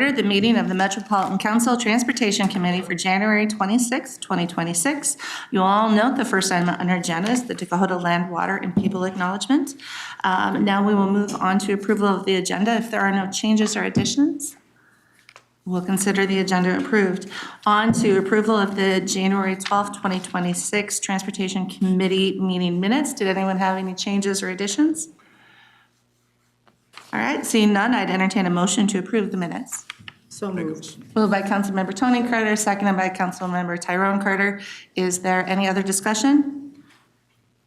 The meeting of the Metropolitan Council Transportation Committee for January 26, 2026. You all note the first item on our agenda is the Dakota Land, Water, and People Acknowledgement. Now we will move on to approval of the agenda. If there are no changes or additions, we'll consider the agenda approved. On to approval of the January 12, 2026 Transportation Committee meeting minutes. Did anyone have any changes or additions? All right, seeing none, I'd entertain a motion to approve the minutes. So moved. Moved by Councilmember Tony Carter, seconded by Councilmember Tyrone Carter. Is there any other discussion?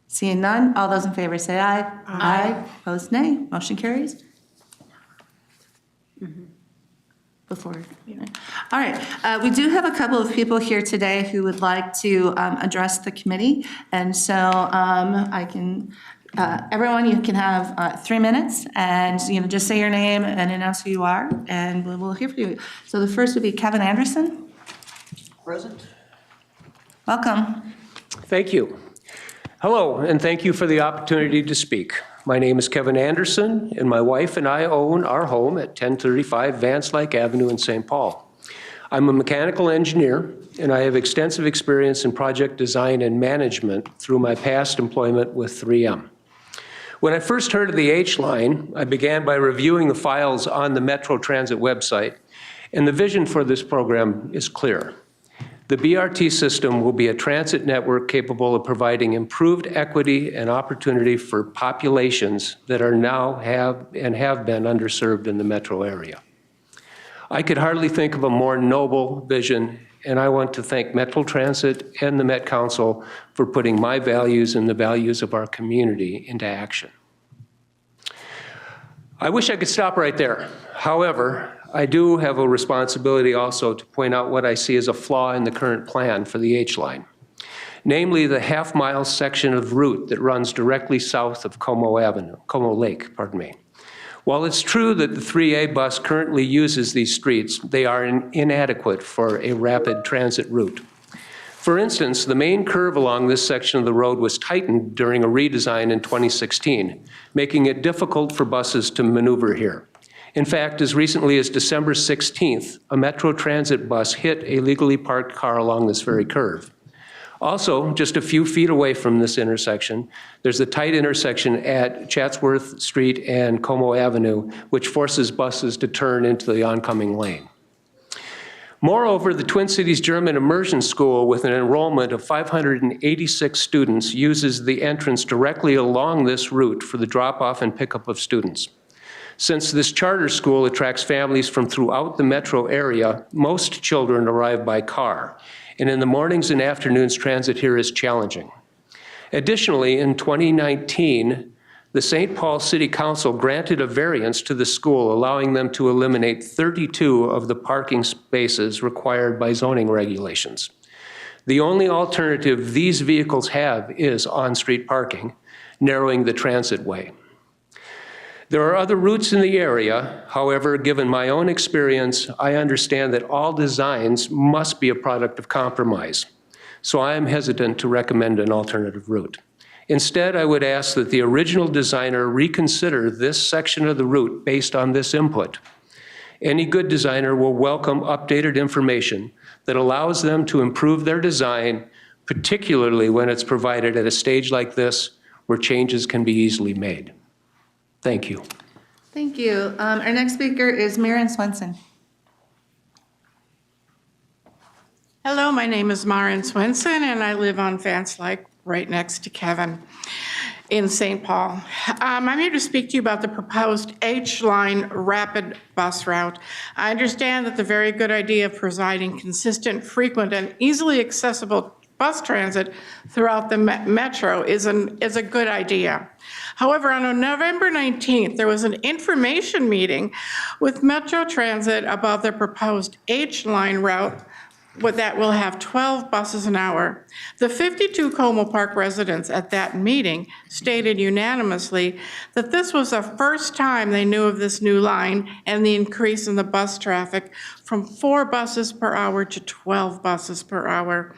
Seeing none, all those in favor say aye. Aye. Opposed, nay. Motion carries. Before. All right, we do have a couple of people here today who would like to address the committee. And so I can, everyone, you can have 3 minutes and, just say your name and announce who you are, and we'll hear from you. So the first would be Kevin Anderson. Present. Welcome. Thank you. Hello, and thank you for the opportunity to speak. My name is Kevin Anderson, and my wife and I own our home at 1035 Vance Lake Avenue in St. Paul. I'm a mechanical engineer, and I have extensive experience in project design and management through my past employment with 3M. When I first heard of the H-Line, I began by reviewing the files on the Metro Transit website, and the vision for this program is clear. The BRT system will be a transit network capable of providing improved equity and opportunity for populations that are now have been underserved in the metro area. I could hardly think of a more noble vision, and I want to thank Metro Transit and the Met Council for putting my values and the values of our community into action. I wish I could stop right there. However, I do have a responsibility also to point out what I see as a flaw in the current plan for the H-Line, namely the half-mile section of route that runs directly south of Como Lake. While it's true that the 3A bus currently uses these streets, they are inadequate for a rapid transit route. For instance, the main curve along this section of the road was tightened during a redesign in 2016, making it difficult for buses to maneuver here. In fact, as recently as December 16th, a Metro Transit bus hit a legally parked car along this very curve. Also, just a few feet away from this intersection, there's a tight intersection at Chatsworth Street and Como Avenue, which forces buses to turn into the oncoming lane. Moreover, the Twin Cities German Immersion School, with an enrollment of 586 students, uses the entrance directly along this route for the drop-off and pickup of students. Since this charter school attracts families from throughout the metro area, most children arrive by car, and in the mornings and afternoons, transit here is challenging. Additionally, in 2019, the St. Paul City Council granted a variance to the school, allowing them to eliminate 32 of the parking spaces required by zoning regulations. The only alternative these vehicles have is on-street parking, narrowing the transit way. There are other routes in the area. However, given my own experience, I understand that all designs must be a product of compromise. So I am hesitant to recommend an alternative route. Instead, I would ask that the original designer reconsider this section of the route based on this input. Any good designer will welcome updated information that allows them to improve their design, particularly when it's provided at a stage like this where changes can be easily made. Thank you. Thank you. Our next speaker is Maren Swenson. Hello, my name is Maren Swenson, and I live on Vance Lake, right next to Kevin in St. Paul. I'm here to speak to you about the proposed H-Line rapid bus route. I understand that the very good idea of providing consistent, frequent, and easily accessible bus transit throughout the metro is a good idea. However, on November 19th, there was an information meeting with Metro Transit about their proposed H-Line route that will have 12 buses an hour. The 52 Como Park residents at that meeting stated unanimously that this was the first time they knew of this new line and the increase in the bus traffic from 4 buses per hour to 12 buses per hour.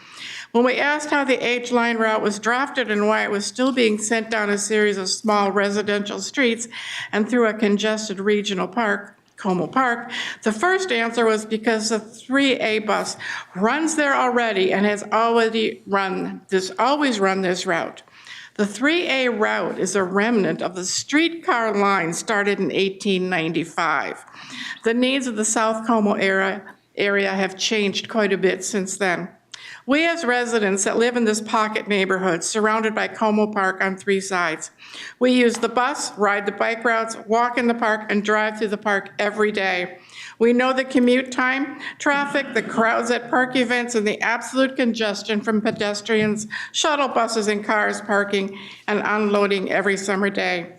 When we asked how the H-Line route was drafted and why it was still being sent down a series of small residential streets and through a congested regional park, Como Park? The first answer was because the 3A bus runs there already and has always run this route. The 3A route is a remnant of the streetcar line started in 1895. The needs of the South Como area have changed quite a bit since then. We as residents that live in this pocket neighborhood surrounded by Como Park on 3 sides, we use the bus, ride the bike routes, walk in the park, and drive through the park every day. We know the commute time, traffic, the crowds at park events, and the absolute congestion from pedestrians, shuttle buses, and cars parking and unloading every summer day.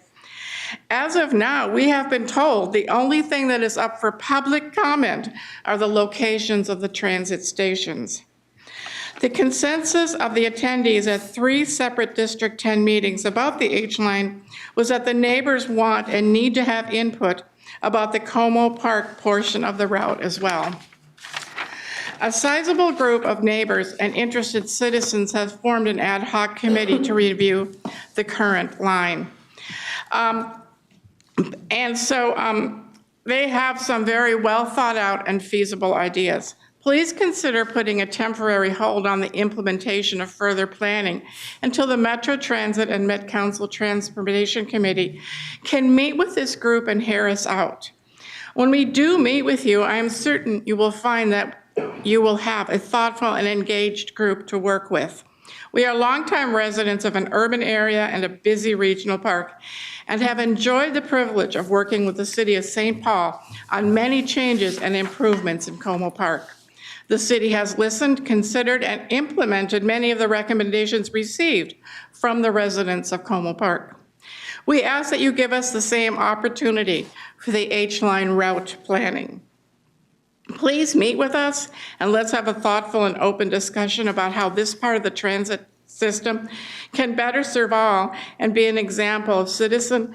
As of now, we have been told the only thing that is up for public comment are the locations of the transit stations. The consensus of the attendees at 3 separate District 10 meetings about the H-line was that the neighbors want and need to have input about the Como Park portion of the route as well. A sizable group of neighbors and interested citizens has formed an ad hoc committee to review the current line. They have some very well thought out and feasible ideas. Please consider putting a temporary hold on the implementation of further planning until the Metro Transit and Met Council Transportation Committee can meet with this group and hear us out. When we do meet with you, I am certain you will find that you will have a thoughtful and engaged group to work with. We are longtime residents of an urban area and a busy regional park and have enjoyed the privilege of working with the City of St. Paul on many changes and improvements in Como Park. The city has listened, considered, and implemented many of the recommendations received from the residents of Como Park. We ask that you give us the same opportunity for the H-line route planning. Please meet with us and let's have a thoughtful and open discussion about how this part of the transit system can better serve all and be an example of citizen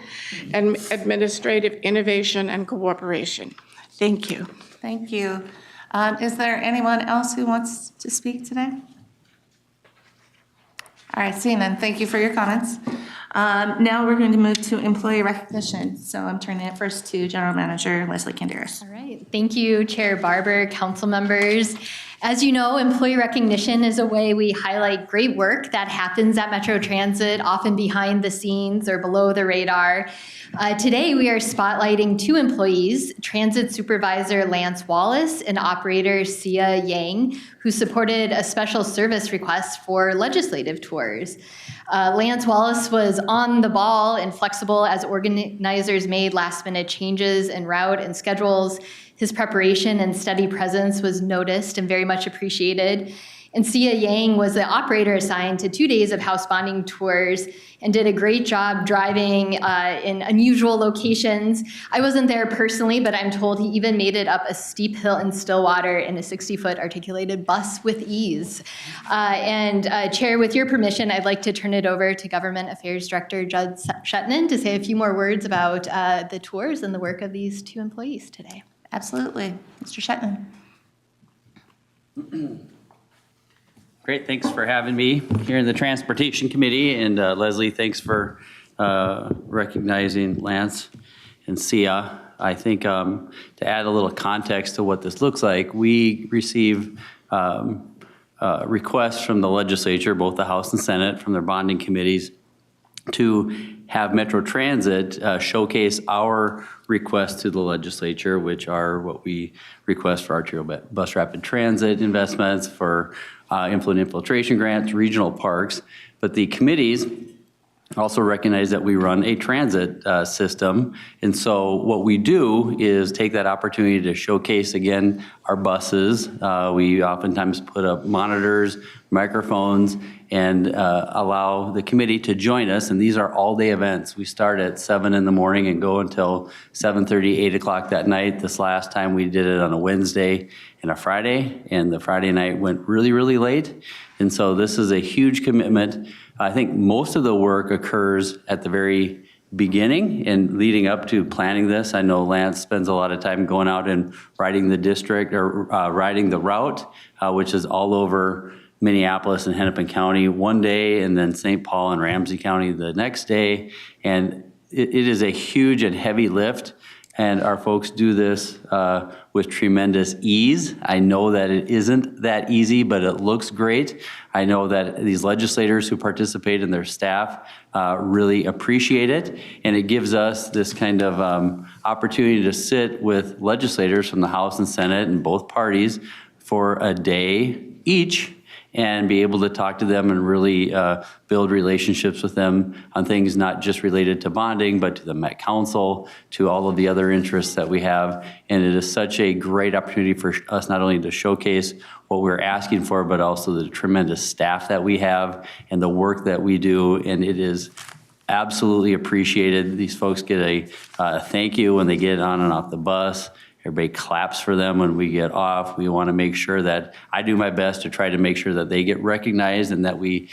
and administrative innovation and cooperation. Thank you. Thank you. Is there anyone else who wants to speak today? All right, seeing none, thank you for your comments. Now we're going to move to employee recognition. So I'm turning it first to General Manager Leslie Canderas. All right, thank you, Chair Barber, council members. As you know, employee recognition is a way we highlight great work that happens at Metro Transit, often behind the scenes or below the radar. Today, we are spotlighting 2 employees, Transit Supervisor Lance Wallace and Operator Sia Yang, who supported a special service request for legislative tours. Lance Wallace was on the ball and flexible as organizers made last-minute changes in route and schedules. His preparation and steady presence was noticed and very much appreciated. And Sia Yang was the operator assigned to 2 days of house bonding tours and did a great job driving in unusual locations. I wasn't there personally, but I'm told he even made it up a steep hill in Stillwater in a 60-foot articulated bus with ease. Chair, with your permission, I'd like to turn it over to Government Affairs Director Judd Shetman to say a few more words about the tours and the work of these 2 employees today. Absolutely. Mr. Shetman. Great, thanks for having me here in the Transportation Committee, and Leslie, thanks for recognizing Lance and Sia. I think to add a little context to what this looks like, we receive requests from the legislature, both the House and Senate, from their bonding committees to have Metro Transit showcase our requests to the legislature, which are what we request for arterial bus rapid transit investments, for influent infiltration grants, regional parks. But the committees also recognize that we run a transit system. And so what we do is take that opportunity to showcase, again, our buses. We oftentimes put up monitors, microphones, and allow the committee to join us. And these are all-day events. We start at 7 in the morning and go until 7:30, 8 o'clock that night. This last time we did it on a Wednesday and a Friday, and the Friday night went really, really late. And so this is a huge commitment. I think most of the work occurs at the very beginning and leading up to planning this. I know Lance spends a lot of time going out and riding the district or riding the route, which is all over Minneapolis and Hennepin County one day, and then St. Paul and Ramsey County the next day. And it is a huge and heavy lift and our folks do this with tremendous ease. I know that it isn't that easy, but it looks great. I know that these legislators who participate and their staff really appreciate it, and it gives us this kind of opportunity to sit with legislators from the House and Senate and both parties for a day each and be able to talk to them and really build relationships with them on things not just related to bonding, but to the Met Council, to all of the other interests that we have. And it is such a great opportunity for us not only to showcase what we're asking for, but also the tremendous staff that we have and the work that we do. And it is absolutely appreciated. These folks get a thank you when they get on and off the bus. Everybody claps for them when we get off. We want to make sure that I do my best to try to make sure that they get recognized and that we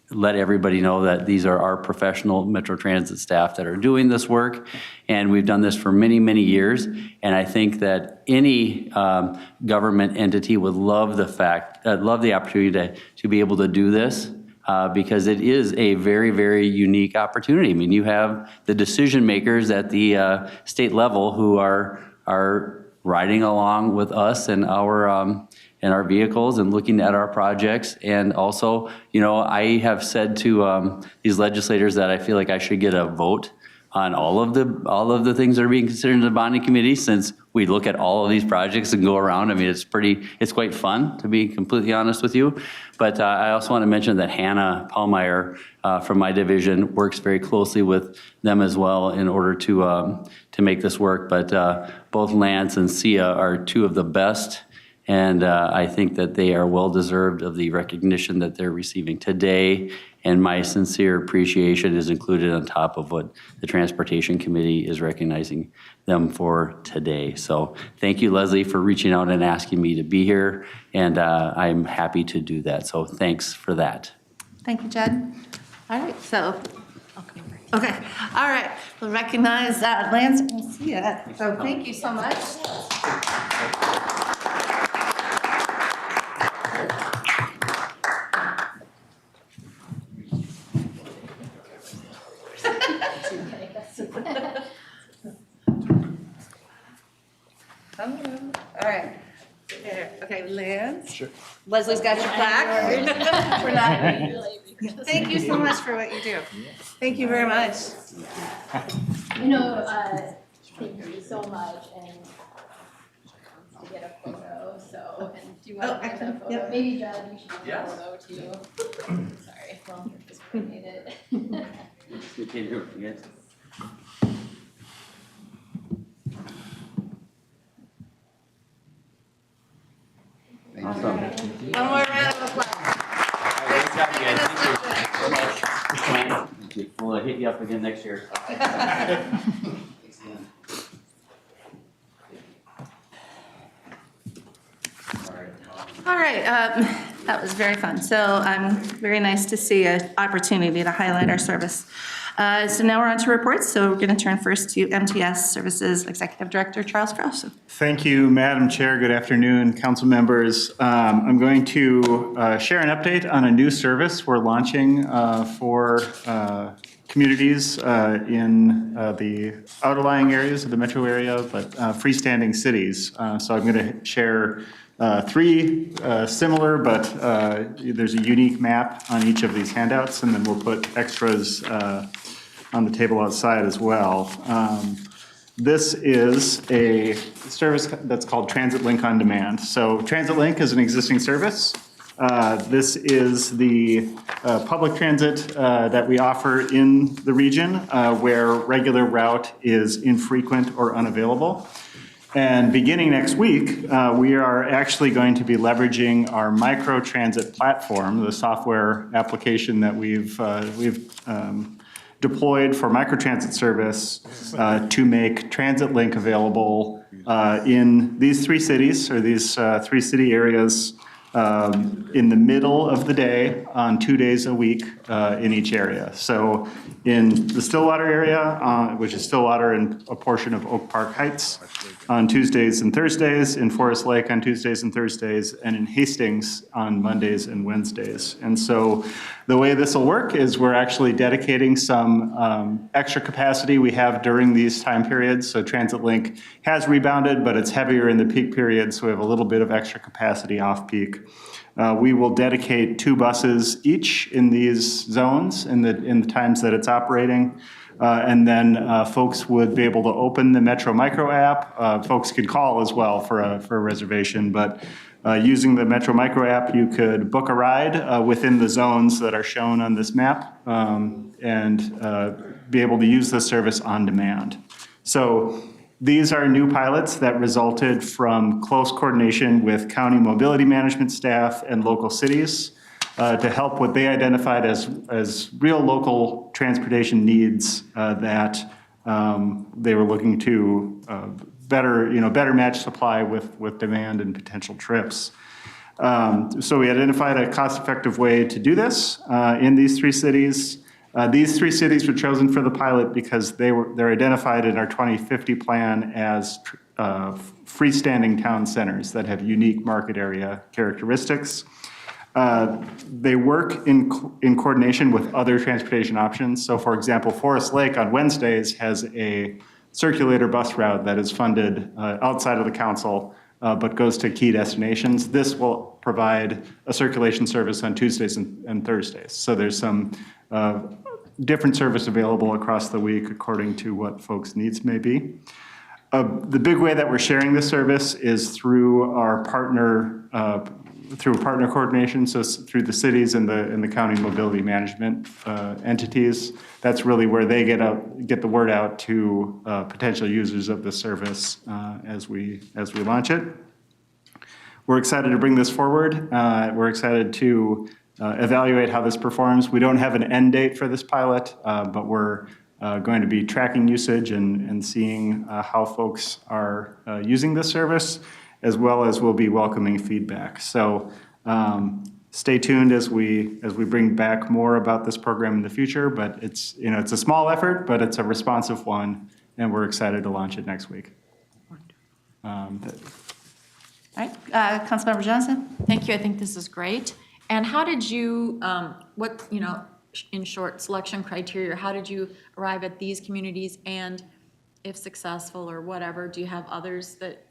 let everybody know that these are our professional Metro Transit staff that are doing this work. And we've done this for many, many years. And I think that any government entity would love the opportunity to be able to do this. Because it is a very, very unique opportunity. I mean, you have the decision makers at the state level who are riding along with us and our vehicles and looking at our projects. And also, you know, I have said to these legislators that I feel like I should get a vote on all of the things that are being considered in the bonding committee, since we look at all of these projects and go around. I mean, it's quite fun, to be completely honest with you. But I also want to mention that Hannah Pallmeyer from my division works very closely with them as well in order to make this work. But both Lance and Sia are two of the best, and I think that they are well deserved of the recognition that they're receiving today. And my sincere appreciation is included on top of what the Transportation Committee is recognizing them for today. So thank you, Leslie, for reaching out and asking me to be here. And I'm happy to do that. So thanks for that. Thank you, Jed. All right, so, okay, all right. We'll recognize Lance and Sia. So thank you so much. All right. There. Okay, Lance. Sure. Leslie's got your plaque. We're not. Thank you so much for what you do. Thank you very much. You know, thank you so much, and to get a photo, so, and do you want to get a photo? Yep. Maybe Judd, you should get a photo too. Sorry, well, just coordinate it. Awesome. One more round of applause. We'll hit you up again next year. All right, that was very fun. So very nice to see an opportunity to highlight our service. So now we're on to reports. So we're going to turn first to MTS Services Executive Director Charles Krause. Thank you, Madam Chair. Good afternoon, council members. I'm going to share an update on a new service we're launching for communities in the outlying areas of the metro area, but freestanding cities. So I'm going to share three similar, but there's a unique map on each of these handouts, and then we'll put extras on the table outside as well. This is a service that's called Transit Link on Demand. So Transit Link is an existing service. This is the public transit that we offer in the region where regular route is infrequent or unavailable. And beginning next week, we are actually going to be leveraging our microtransit platform, the software application that we've deployed for microtransit service to make Transit Link available in these three cities, or these three city areas in the middle of the day on 2 days a week in each area. So in the Stillwater area, which is Stillwater and a portion of Oak Park Heights, on Tuesdays and Thursdays, in Forest Lake on Tuesdays and Thursdays, and in Hastings on Mondays and Wednesdays. And so the way this will work is we're actually dedicating some extra capacity we have during these time periods. So Transit Link has rebounded, but it's heavier in the peak period, so we have a little bit of extra capacity off-peak. We will dedicate 2 buses each in these zones in the times that it's operating. And then folks would be able to open the Metro Micro app. Folks could call as well for a reservation, but using the Metro Micro app, you could book a ride within the zones that are shown on this map and be able to use the service on demand. So these are new pilots that resulted from close coordination with county mobility management staff and local cities to help what they identified as real local transportation needs that they were looking to better match supply with demand and potential trips. So we identified a cost-effective way to do this in these 3 cities. These 3 cities were chosen for the pilot because they're identified in our 2050 plan as freestanding town centers that have unique market area characteristics. They work in coordination with other transportation options. So for example, Forest Lake on Wednesdays has a circulator bus route that is funded outside of the council, but goes to key destinations. This will provide a circulation service on Tuesdays and Thursdays. So there's some different service available across the week according to what folks' needs may be. The big way that we're sharing this service is through our partner coordination, so through the cities and the county mobility management entities. That's really where they get the word out to potential users of the service as we launch it. We're excited to bring this forward. We're excited to evaluate how this performs. We don't have an end date for this pilot, but we're going to be tracking usage and seeing how folks are using this service, as well as we'll be welcoming feedback. So stay tuned as we bring back more about this program in the future, but it's a small effort, but it's a responsive one, and we're excited to launch it next week. All right, Councilmember Johnson? Thank you. I think this is great. And how did you, in short, selection criteria, how did you arrive at these communities? And if successful or whatever, do you have others that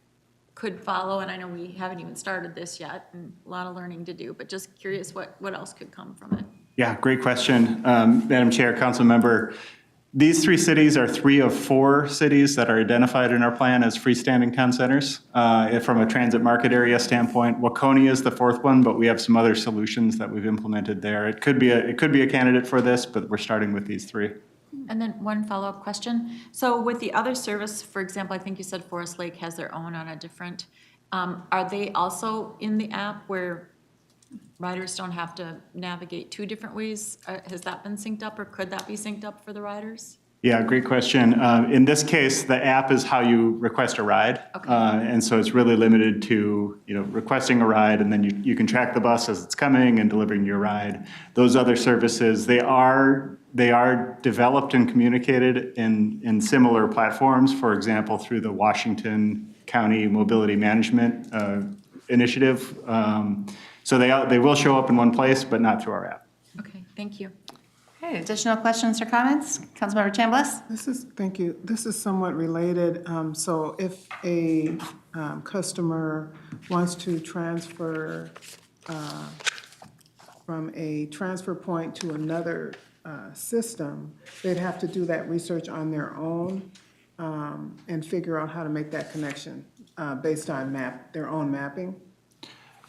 could follow? And I know we haven't even started this yet and a lot of learning to do, but just curious what else could come from it. Yeah, great question. Madam Chair, Council Member, these 3 cities are 3 of 4 cities that are identified in our plan as freestanding town centers. From a transit market area standpoint, Waconia is the 4th one, but we have some other solutions that we've implemented there. It could be a candidate for this, but we're starting with these 3. And then one follow-up question. So with the other service, for example, I think you said Forest Lake has their own on a different, are they also in the app where riders don't have to navigate 2 different ways? Has that been synced up, or could that be synced up for the riders? Yeah, great question. In this case, the app is how you request a ride. Okay. And so it's really limited to, requesting a ride, and then you can track the bus as it's coming and delivering your ride. Those other services, they are developed and communicated in similar platforms, for example, through the Washington County Mobility Management Initiative. So they will show up in one place, but not through our app. Okay, thank you. Okay, additional questions or comments? Councilmember Chambliss? Thank you. This is somewhat related. So if a customer wants to transfer from a transfer point to another system, they'd have to do that research on their own and figure out how to make that connection based on their own mapping.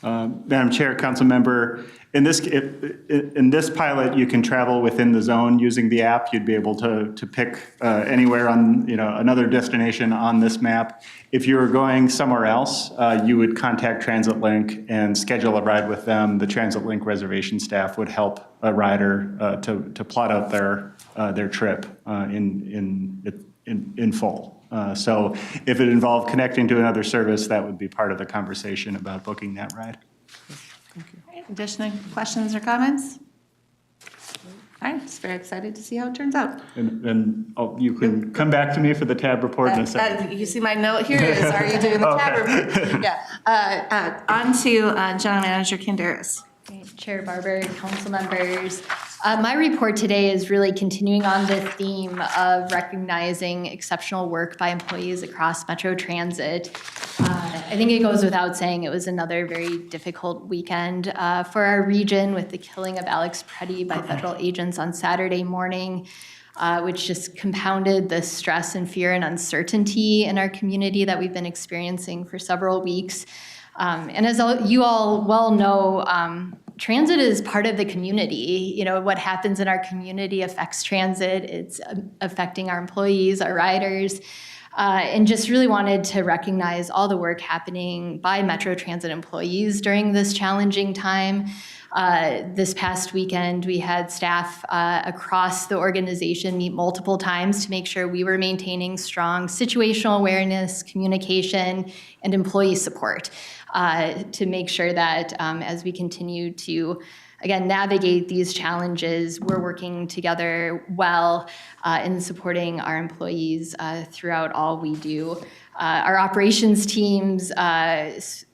Madam Chair, Council Member, in this pilot, you can travel within the zone using the app. You'd be able to pick anywhere on another destination on this map. If you were going somewhere else, you would contact Transit Link and schedule a ride with them. The Transit Link reservation staff would help a rider to plot out their trip in full. So if it involved connecting to another service, that would be part of the conversation about booking that ride. Additional questions or comments? All right, just very excited to see how it turns out. And you can come back to me for the TAB report in a second. You see my note here is, are you doing the tab report? Yeah. On to General Manager Canderas. Great. Chair Barber, council members. My report today is really continuing on the theme of recognizing exceptional work by employees across Metro Transit. I think it goes without saying it was another very difficult weekend for our region with the killing of Alex Preddy by federal agents on Saturday morning, which just compounded the stress and fear and uncertainty in our community that we've been experiencing for several weeks. And as you all well know, transit is part of the community. You know, what happens in our community affects transit. It's affecting our employees, our riders, and just really wanted to recognize all the work happening by Metro Transit employees during this challenging time. This past weekend, we had staff across the organization meet multiple times to make sure we were maintaining strong situational awareness, communication, and employee support to make sure that as we continue to, again, navigate these challenges, we're working together well in supporting our employees throughout all we do. Our operations teams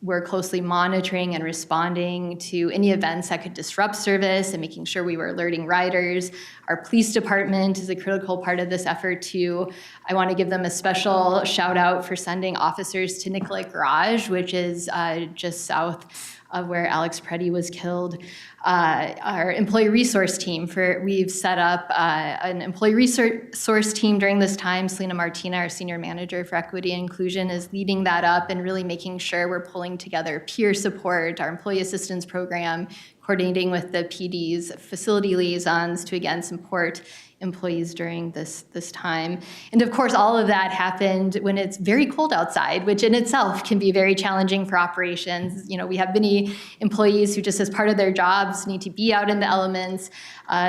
were closely monitoring and responding to any events that could disrupt service and making sure we were alerting riders. Our police department is a critical part of this effort too. I want to give them a special shout out for sending officers to Nicollet Garage, which is just south of where Alex Preddy was killed. Our employee resource team, we've set up an employee resource team during this time. Selena Martina, our senior manager for equity and inclusion, is leading that up and really making sure we're pulling together peer support, our employee assistance program, coordinating with the PD's facility liaisons to again support employees during this time. And of course, all of that happened when it's very cold outside, which in itself can be very challenging for operations. You know, we have many employees who just as part of their jobs need to be out in the elements.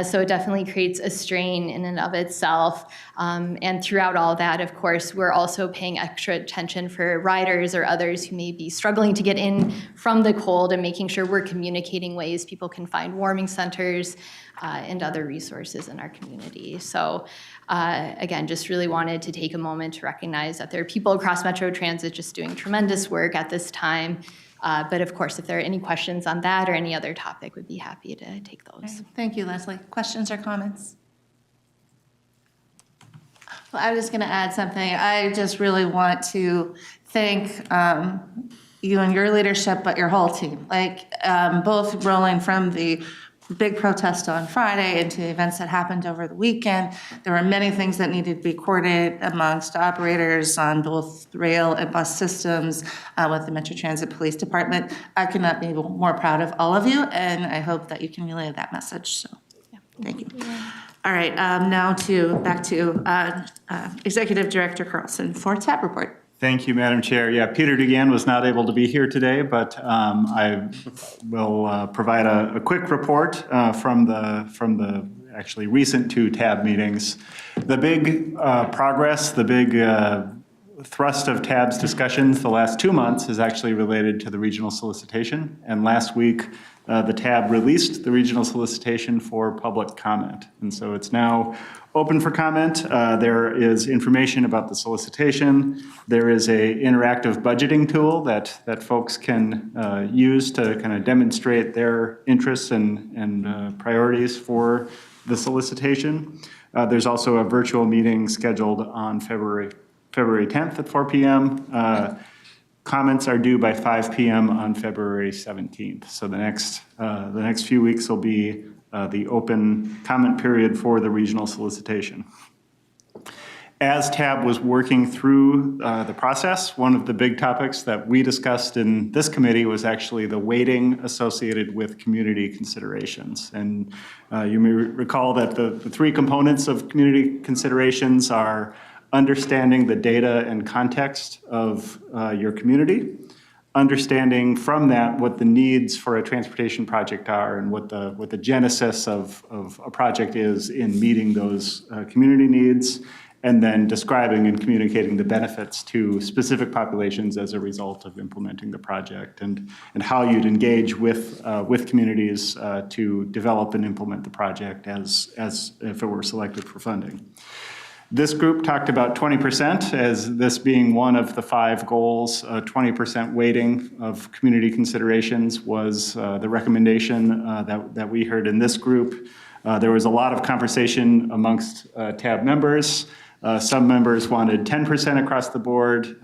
So it definitely creates a strain in and of itself. And throughout all that, of course, we're also paying extra attention for riders or others who may be struggling to get in from the cold and making sure we're communicating ways people can find warming centers and other resources in our community. So again, just really wanted to take a moment to recognize that there are people across Metro Transit just doing tremendous work at this time. But of course, if there are any questions on that or any other topic, we'd be happy to take those. Thank you, Leslie. Questions or comments? Well, I was going to add something. I just really want to thank you and your leadership, but your whole team. Like both rolling from the big protest on Friday into the events that happened over the weekend. There were many things that needed to be coordinated amongst operators on both rail and bus systems with the Metro Transit Police Department. I could not be more proud of all of you, and I hope that you can relay that message. So, yeah, thank you. All right, now back to Executive Director Carlson for TAP report. Thank you, Madam Chair. Yeah, Peter Dugan was not able to be here today, but I will provide a quick report from the actually recent two TAB meetings. The big progress, the big thrust of TAB's discussions the last 2 months is actually related to the regional solicitation. And last week, the TAB released the regional solicitation for public comment. And so it's now open for comment. There is information about the solicitation. There is an interactive budgeting tool that folks can use to kind of demonstrate their interests and priorities for the solicitation. There's also a virtual meeting scheduled on February 10th at 4 p.m. Comments are due by 5 p.m. on February 17th. So the next few weeks will be the open comment period for the regional solicitation. As TAB was working through the process, one of the big topics that we discussed in this committee was actually the weighting associated with community considerations. And you may recall that the three components of community considerations are understanding the data and context of your community, understanding from that what the needs for a transportation project are and what the genesis of a project is in meeting those community needs, and then describing and communicating the benefits to specific populations as a result of implementing the project, and how you'd engage with communities to develop and implement the project as if it were selected for funding. This group talked about 20% as this being one of the 5 goals. 20% weighting of community considerations was the recommendation that we heard in this group. There was a lot of conversation amongst TAB members. Some members wanted 10% across the board.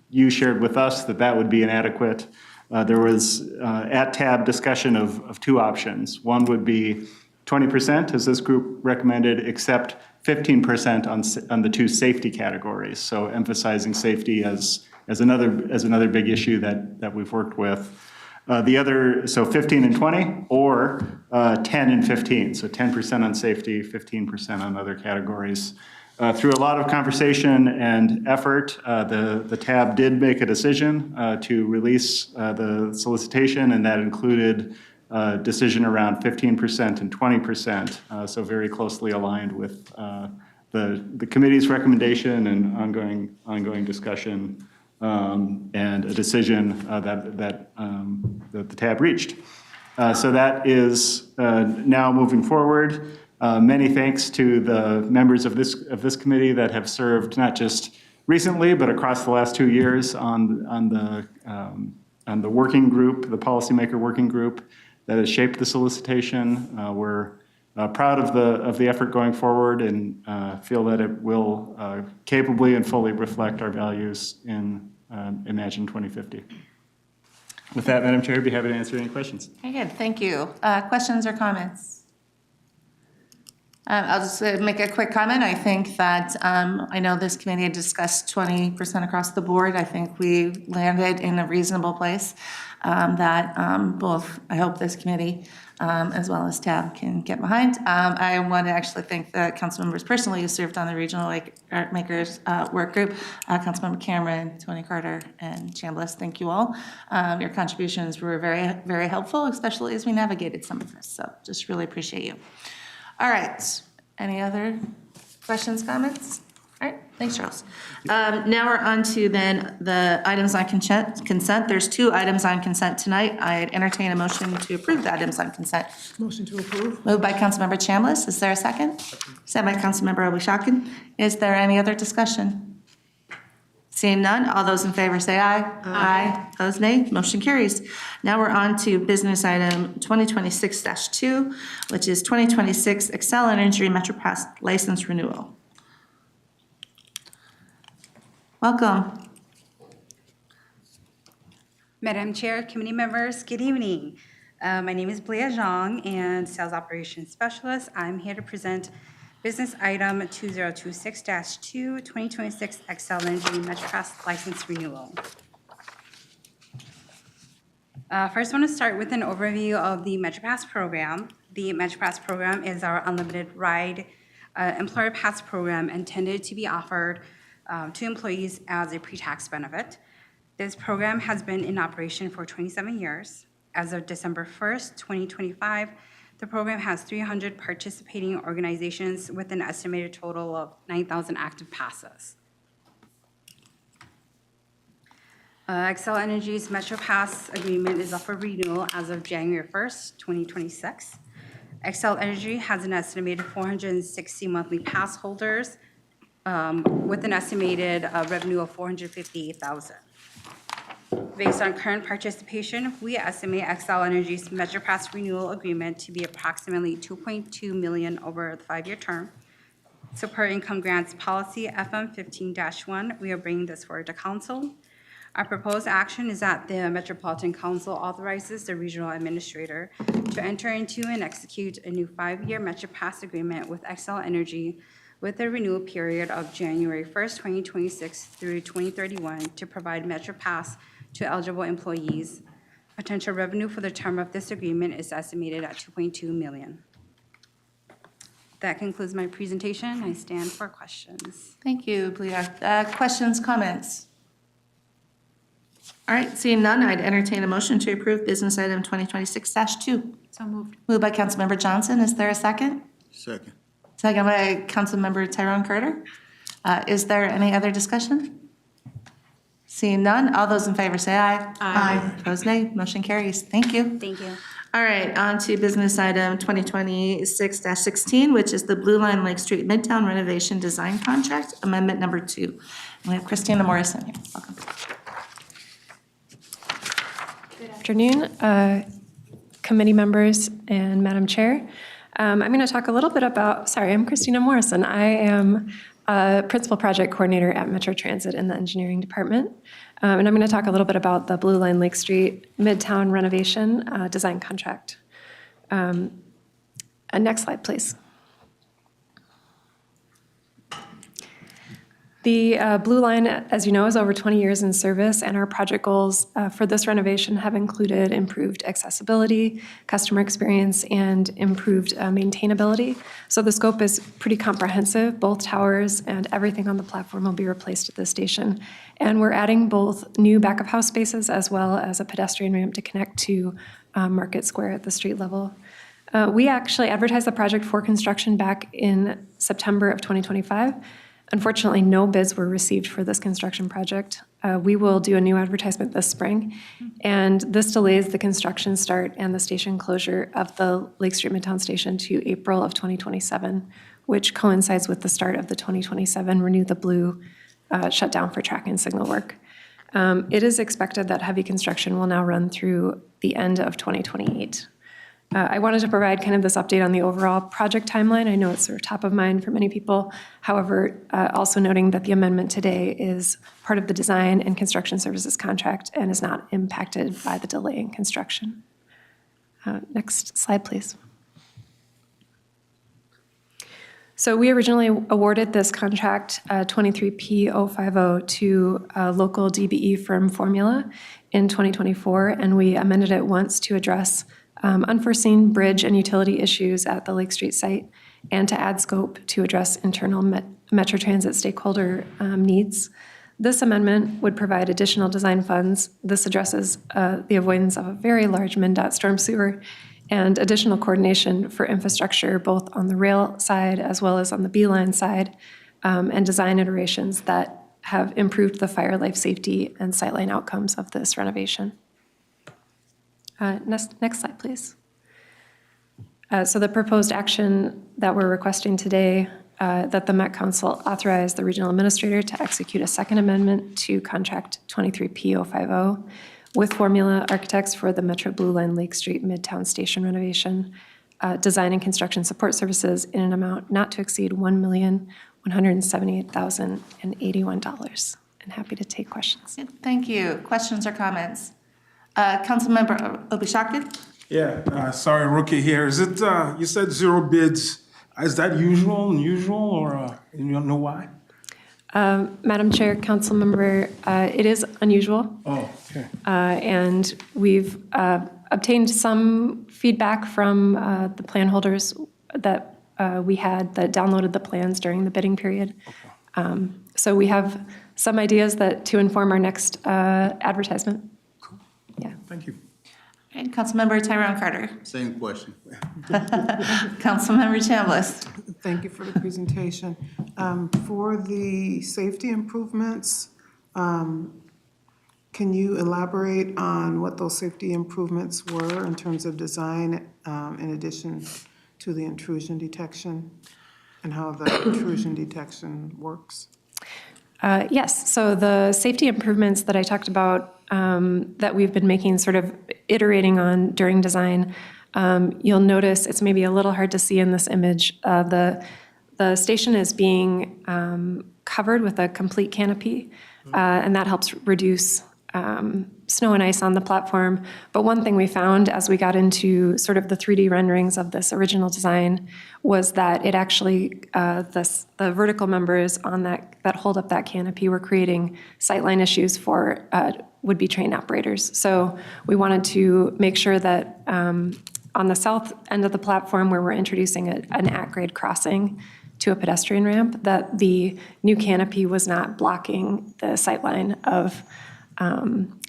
You shared with us that that would be inadequate. There was at TAB discussion of 2 options. One would be 20%, as this group recommended, except 15% on the 2 safety categories. So emphasizing safety as another big issue that we've worked with. The other, so 15 and 20, or 10 and 15. So 10% on safety, 15% on other categories. Through a lot of conversation and effort, the TAB did make a decision to release the solicitation, and that included decision around 15% and 20%, so very closely aligned with the committee's recommendation and ongoing discussion, and a decision that the TAB reached. So that is now moving forward. Many thanks to the members of this committee that have served not just recently, but across the last 2 years on the working group, the policymaker working group that has shaped the solicitation. We're proud of the effort going forward, and feel that it will capably and fully reflect our values in Imagine 2050. With that, Madam Chair, I'd be happy to answer any questions. Very good, thank you. Questions or comments? I'll just make a quick comment. I think that, I know this committee had discussed 20% across the board. I think we landed in a reasonable place that both, I hope this committee as well as TAB can get behind. I want to actually thank the council members personally who served on the Regional Art Makers Work Group. Councilmember Cameron, Tony Carter, and Chambliss, thank you all. Your contributions were very, very helpful, especially as we navigated some of this. So just really appreciate you. All right, any other questions, comments? All right, thanks, Charles. Now we're on to then the items on consent. There's 2 items on consent tonight. I'd entertain a motion to approve the items on consent. Motion to approve. Moved by Councilmember Chambliss. Is there a second? Second by Councilmember Obishakin. Is there any other discussion? Seeing none, all those in favor say aye. Aye. Opposed, nay. Motion carries. Now we're on to business item 2026-2, which is 2026 Xcel Energy MetroPass license renewal. Welcome. Madam Chair, committee members, good evening. My name is Blia Zhang, and Sales Operations Specialist. I'm here to present business item 2026-2, 2026 Xcel Energy MetroPass license renewal. First, I want to start with an overview of the MetroPass program. The MetroPass program is our unlimited ride employer pass program intended to be offered to employees as a pre-tax benefit. This program has been in operation for 27 years. As of December 1st, 2025, the program has 300 participating organizations with an estimated total of 9,000 active passes. Xcel Energy's MetroPass agreement is up for renewal as of January 1st, 2026. Xcel Energy has an estimated 460 monthly pass holders with an estimated revenue of $458,000. Based on current participation, we estimate Xcel Energy's MetroPass renewal agreement to be approximately $2.2 million over the 5-year term. So per Income Grants Policy FM 15-1, we are bringing this forward to Council. Our proposed action is that the Metropolitan Council authorizes the Regional Administrator to enter into and execute a new 5-year MetroPass agreement with Xcel Energy with a renewal period of January 1st, 2026 through 2031 to provide MetroPass to eligible employees. Potential revenue for the term of this agreement is estimated at $2.2 million. That concludes my presentation. I stand for questions. Thank you, Blia. Questions, comments? All right, seeing none, I'd entertain a motion to approve business item 2026-2. So moved. Moved by Councilmember Johnson. Is there a second? Second. Second by Councilmember Tyrone Carter. Is there any other discussion? Seeing none, all those in favor say aye. Aye. Opposed, nay. Motion carries. Thank you. Thank you. All right, on to business item 2026-16, which is the Blue Line Lake Street Midtown Renovation Design Contract, Amendment Number 2. And we have Christina Morrison here. Welcome. Good afternoon, committee members and Madam Chair. I'm going to talk a little bit about, I'm Christina Morrison. I am a Principal Project Coordinator at Metro Transit in the Engineering Department. And I'm going to talk a little bit about the Blue Line Lake Street Midtown Renovation Design Contract. Next slide, please. The Blue Line, as you know, is over 20 years in service, and our project goals for this renovation have included improved accessibility, customer experience, and improved maintainability. So the scope is pretty comprehensive. Both towers and everything on the platform will be replaced at this station. And we're adding both new back-of-house spaces as well as a pedestrian ramp to connect to Market Square at the street level. We actually advertised the project for construction back in September of 2025. Unfortunately, no bids were received for this construction project. We will do a new advertisement this spring, and this delays the construction start and the station closure of the Lake Street Midtown Station to April of 2027, which coincides with the start of the 2027 Renew the Blue shutdown for track and signal work. It is expected that heavy construction will now run through the end of 2028. I wanted to provide kind of this update on the overall project timeline. I know it's sort of top of mind for many people. However, also noting that the amendment today is part of the design and construction services contract and is not impacted by the delay in construction. Next slide, please. So we originally awarded this contract 23P050 to a local DBE firm Formula in 2024, and we amended it once to address unforeseen bridge and utility issues at the Lake Street site, and to add scope to address internal Metro Transit stakeholder needs. This amendment would provide additional design funds. This addresses the avoidance of a very large MnDOT storm sewer and additional coordination for infrastructure, both on the rail side as well as on the B-line side, and design iterations that have improved the fire, life safety, and sightline outcomes of this renovation. Next slide, please. So the proposed action that we're requesting today, that the Met Council authorize the regional administrator to execute a second amendment to contract 23P050 with Formula Architects for the Metro Blue Line Lake Street Midtown Station renovation, design and construction support services in an amount not to exceed $1,178,081. And happy to take questions. Thank you. Questions or comments? Councilmember Obishaki? Yeah, sorry, rookie here. Is it, you said 0 bids. Is that usual, unusual, or you don't know why? Madam Chair, Councilmember, it is unusual. Oh, okay. And we've obtained some feedback from the plan holders that we had that downloaded the plans during the bidding period. Okay. So we have some ideas that to inform our next advertisement. Yeah. Thank you. And Councilmember Tyrone Carter. Same question. Councilmember Chambliss. Thank you for the presentation. For the safety improvements, can you elaborate on what those safety improvements were in terms of design, in addition to the intrusion detection, and how the intrusion detection works? Yes, so the safety improvements that I talked about that we've been making, sort of iterating on during design, you'll notice it's maybe a little hard to see in this image. The station is being covered with a complete canopy, and that helps reduce snow and ice on the platform. But one thing we found as we got into sort of the 3D renderings of this original design was that it actually, the vertical members on that hold up that canopy were creating sightline issues for would-be train operators. So we wanted to make sure that on the south end of the platform where we're introducing an at-grade crossing to a pedestrian ramp, that the new canopy was not blocking the sightline of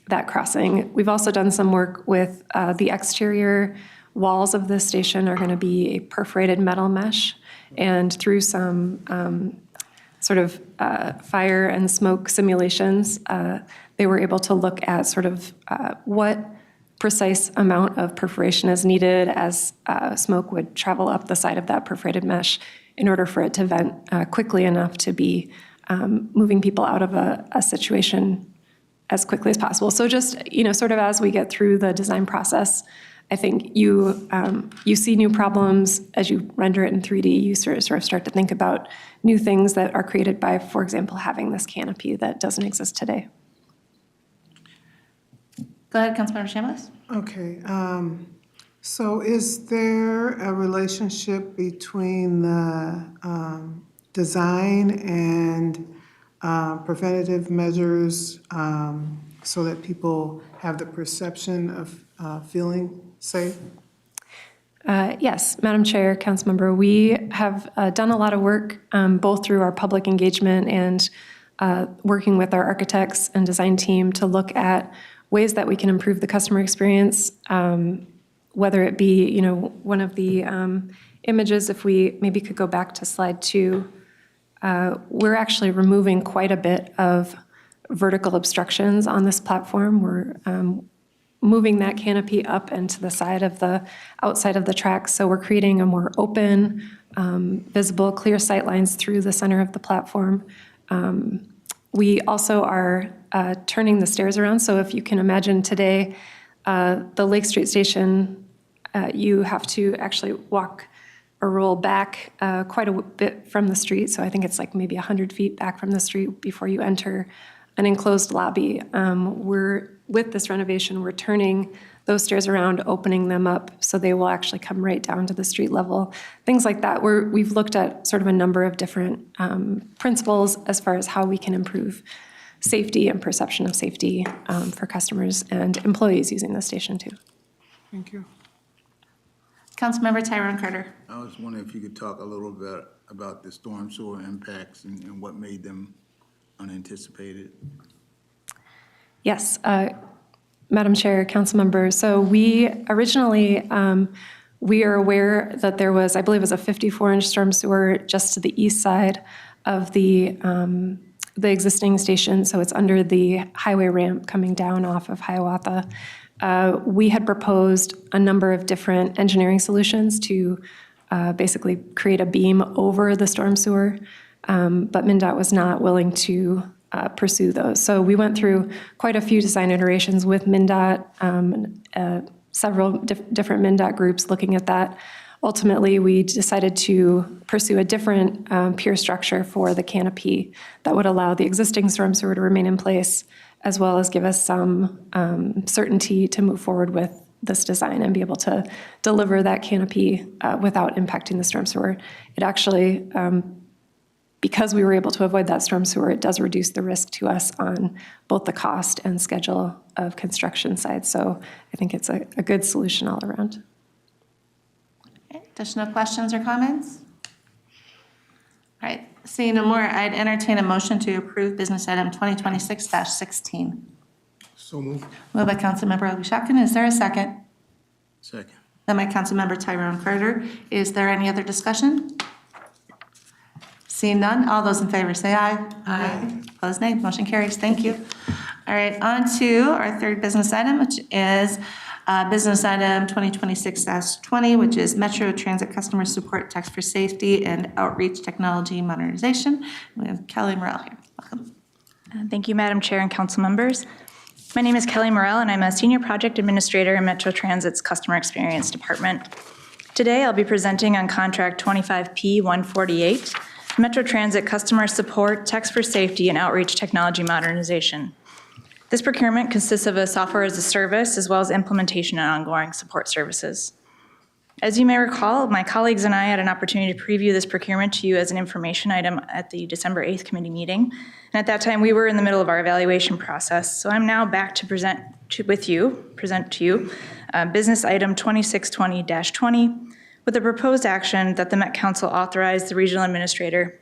that crossing. We've also done some work with the exterior walls of this station are going to be a perforated metal mesh. And through some sort of fire and smoke simulations, they were able to look at sort of what precise amount of perforation is needed as smoke would travel up the side of that perforated mesh in order for it to vent quickly enough to be moving people out of a situation as quickly as possible. So just, sort of as we get through the design process, I think you see new problems as you render it in 3D. You sort of start to think about new things that are created by, for example, having this canopy that doesn't exist today. Go ahead, Councilmember Chambliss. Okay, so is there a relationship between the design and preventative measures so that people have the perception of feeling safe? Yes, Madam Chair, Councilmember, we have done a lot of work, both through our public engagement and working with our architects and design team to look at ways that we can improve the customer experience, whether it be, one of the images, if we maybe could go back to slide 2, we're actually removing quite a bit of vertical obstructions on this platform. We're moving that canopy up and to the side of the outside of the tracks. So we're creating a more open, visible, clear sight lines through the center of the platform. We also are turning the stairs around. So if you can imagine today, the Lake Street Station, you have to actually walk or roll back quite a bit from the street. So I think it's like maybe 100 feet back from the street before you enter an enclosed lobby. With this renovation, we're turning those stairs around, opening them up so they will actually come right down to the street level. Things like that. We've looked at sort of a number of different principles as far as how we can improve safety and perception of safety for customers and employees using the station too. Thank you. Councilmember Tyrone Carter. I was wondering if you could talk a little bit about the storm sewer impacts and what made them unanticipated. Yes, Madam Chair, council members. So we originally, we are aware that there was, I believe it was a 54-inch storm sewer just to the east side of the existing station. So it's under the highway ramp coming down off of Hiawatha. We had proposed a number of different engineering solutions to basically create a beam over the storm sewer, but MnDOT was not willing to pursue those. So we went through quite a few design iterations with MnDOT, several different MnDOT groups looking at that. Ultimately, we decided to pursue a different pier structure for the canopy that would allow the existing storm sewer to remain in place, as well as give us some certainty to move forward with this design and be able to deliver that canopy without impacting the storm sewer. It actually, because we were able to avoid that storm sewer, it does reduce the risk to us on both the cost and schedule of construction side. So I think it's a good solution all around. Okay, additional questions or comments? All right, seeing no more, I'd entertain a motion to approve business item 2026-16. So moved. Moved by Councilmember Olugshakin. Is there a second? Second. Then by Councilmember Tyrone Carter. Is there any other discussion? Seeing none, all those in favor say aye. Aye. Opposed, nay. Motion carries. Thank you. All right, on to our third business item, which is business item 2026-20, which is Metro Transit Customer Support Tax for Safety and Outreach Technology Modernization. We have Kelly Morrell here. Welcome. Thank you, Madam Chair and council members. My name is Kelly Morrell, and I'm a Senior Project Administrator in Metro Transit's Customer Experience Department. Today, I'll be presenting on Contract 25P148, Metro Transit Customer Support, Tax for Safety, and Outreach Technology Modernization. This procurement consists of a software as a service, as well as implementation and ongoing support services. As you may recall, my colleagues and I had an opportunity to preview this procurement to you as an information item at the December 8th committee meeting. And at that time, we were in the middle of our evaluation process. So I'm now back to present to you business item 2620-20 with a proposed action that the Met Council authorize the regional administrator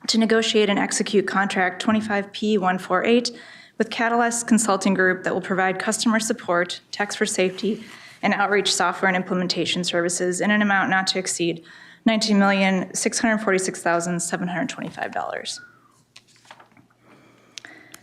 to negotiate and execute contract 25P148 with Catalyst Consulting Group that will provide customer support, tax for safety, and outreach software and implementation services in an amount not to exceed $19,646,725.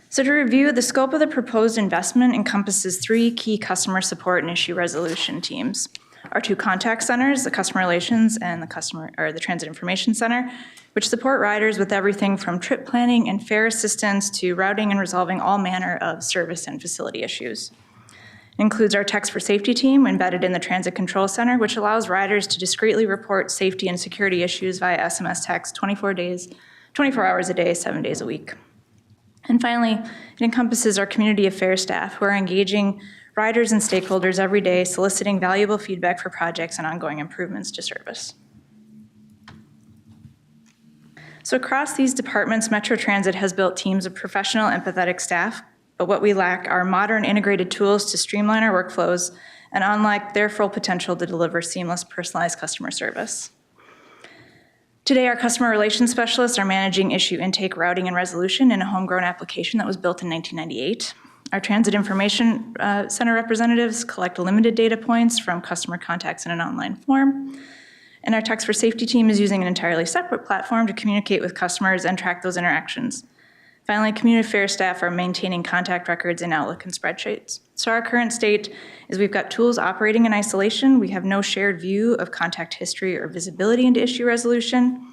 So to review, the scope of the proposed investment encompasses 3 key customer support and issue resolution teams. Our 2 contact centers, the customer relations and the transit information center, which support riders with everything from trip planning and fare assistance to routing and resolving all manner of service and facility issues. It includes our Text for Safety team embedded in the Transit Control Center, which allows riders to discreetly report safety and security issues via SMS text 24 hours a day, 7 days a week. And finally, it encompasses our community affairs staff who are engaging riders and stakeholders every day, soliciting valuable feedback for projects and ongoing improvements to service. So across these departments, Metro Transit has built teams of professional, empathetic staff, but what we lack are modern integrated tools to streamline our workflows and unlock their full potential to deliver seamless, personalized customer service. Today, our customer relations specialists are managing issue intake, routing, and resolution in a homegrown application that was built in 1998. Our Transit Information Center representatives collect limited data points from customer contacts in an online form. And our Text for Safety team is using an entirely separate platform to communicate with customers and track those interactions. Finally, community affairs staff are maintaining contact records in Outlook and spreadsheets. So our current state is we've got tools operating in isolation. We have no shared view of contact history or visibility into issue resolution.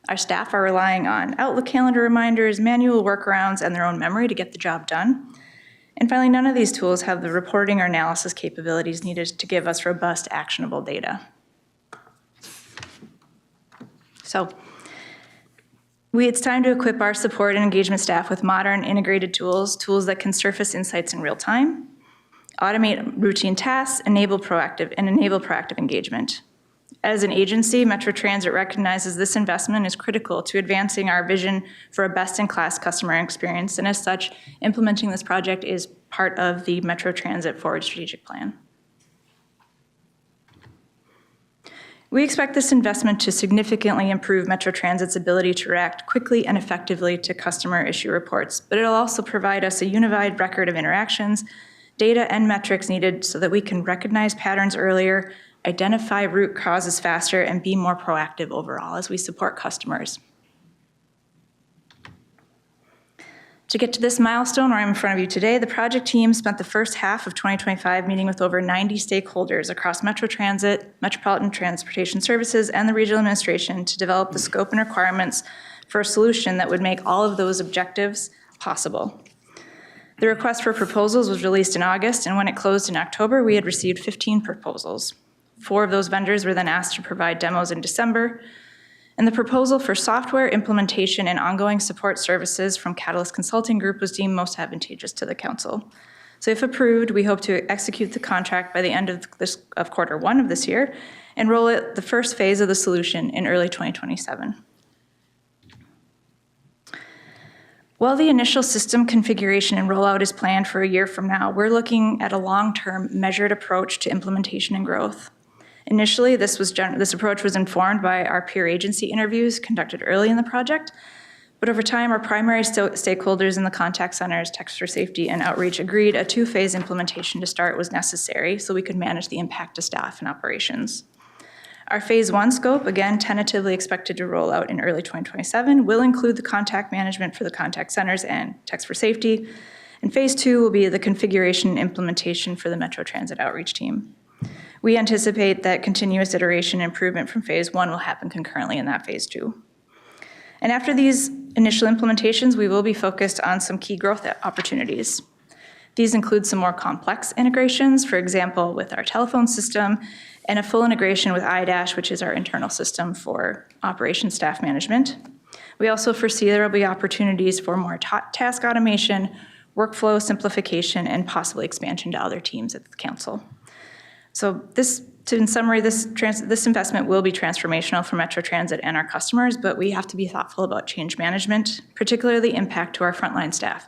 Our staff are relying on Outlook calendar reminders, manual workarounds, and their own memory to get the job done. And finally, none of these tools have the reporting or analysis capabilities needed to give us robust, actionable data. So it's time to equip our support and engagement staff with modern integrated tools that can surface insights in real time, automate routine tasks, enable proactive engagement. As an agency, Metro Transit recognizes this investment is critical to advancing our vision for a best-in-class customer experience, and as such, implementing this project is part of the Metro Transit Forward Strategic Plan. We expect this investment to significantly improve Metro Transit's ability to react quickly and effectively to customer issue reports, but it'll also provide us a unified record of interactions, data, and metrics needed so that we can recognize patterns earlier, identify root causes faster, and be more proactive overall as we support customers. To get to this milestone where I'm in front of you today, the project team spent the first half of 2025 meeting with over 90 stakeholders across Metro Transit, Metropolitan Transportation Services, and the regional administration to develop the scope and requirements for a solution that would make all of those objectives possible. The request for proposals was released in August, and when it closed in October, we had received 15 proposals. 4 of those vendors were then asked to provide demos in December, and the proposal for software implementation and ongoing support services from Catalyst Consulting Group was deemed most advantageous to the council. So if approved, we hope to execute the contract by the end of quarter 1 of this year and roll out the first phase of the solution in early 2027. While the initial system configuration and rollout is planned for a year from now, we're looking at a long-term measured approach to implementation and growth. Initially, this approach was informed by our peer agency interviews conducted early in the project, but over time, our primary stakeholders in the contact centers, Text for Safety, and Outreach agreed a 2-phase implementation to start was necessary so we could manage the impact to staff and operations. Our phase 1 scope, again tentatively expected to roll out in early 2027, will include the contact management for the contact centers and Text for Safety, and phase 2 will be the configuration and implementation for the Metro Transit Outreach team. We anticipate that continuous iteration and improvement from phase 1 will happen concurrently in that phase 2. And after these initial implementations, we will be focused on some key growth opportunities. These include some more complex integrations, for example, with our telephone system, and a full integration with iDash, which is our internal system for operations staff management. We also foresee there will be opportunities for more task automation, workflow simplification, and possibly expansion to other teams at the council. So in summary, this investment will be transformational for Metro Transit and our customers, but we have to be thoughtful about change management, particularly the impact to our frontline staff,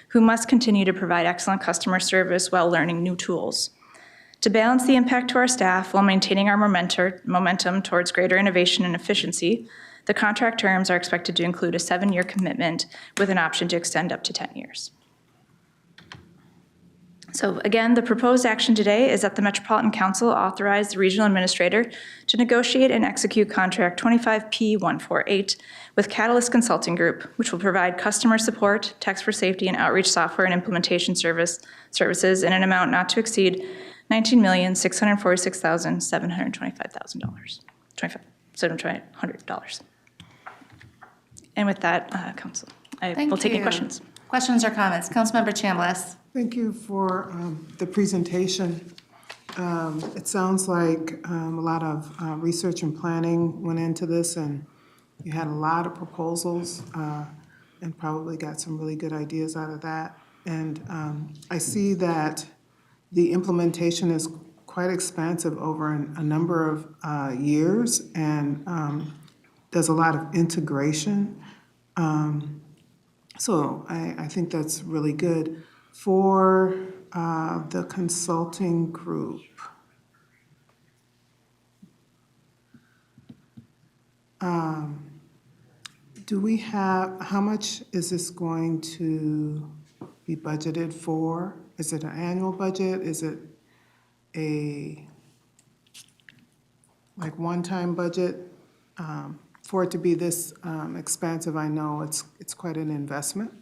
who must continue to provide excellent customer service while learning new tools. To balance the impact to our staff while maintaining our momentum towards greater innovation and efficiency, the contract terms are expected to include a 7-year commitment with an option to extend up to 10 years. So again, the proposed action today is that the Metropolitan Council authorize the regional administrator to negotiate and execute contract 25P148 with Catalyst Consulting Group, which will provide customer support, text for safety, and outreach software and implementation services in an amount not to exceed $19,646,725. And with that, Council, I will take any questions. Questions or comments? Councilmember Chambliss. Thank you for the presentation. It sounds like a lot of research and planning went into this, and you had a lot of proposals and probably got some really good ideas out of that. And I see that the implementation is quite expansive over a number of years and does a lot of integration. So I think that's really good. For the consulting group, do we have, how much is this going to be budgeted for? Is it an annual budget? Is it a one-time budget? For it to be this expansive, I know it's quite an investment.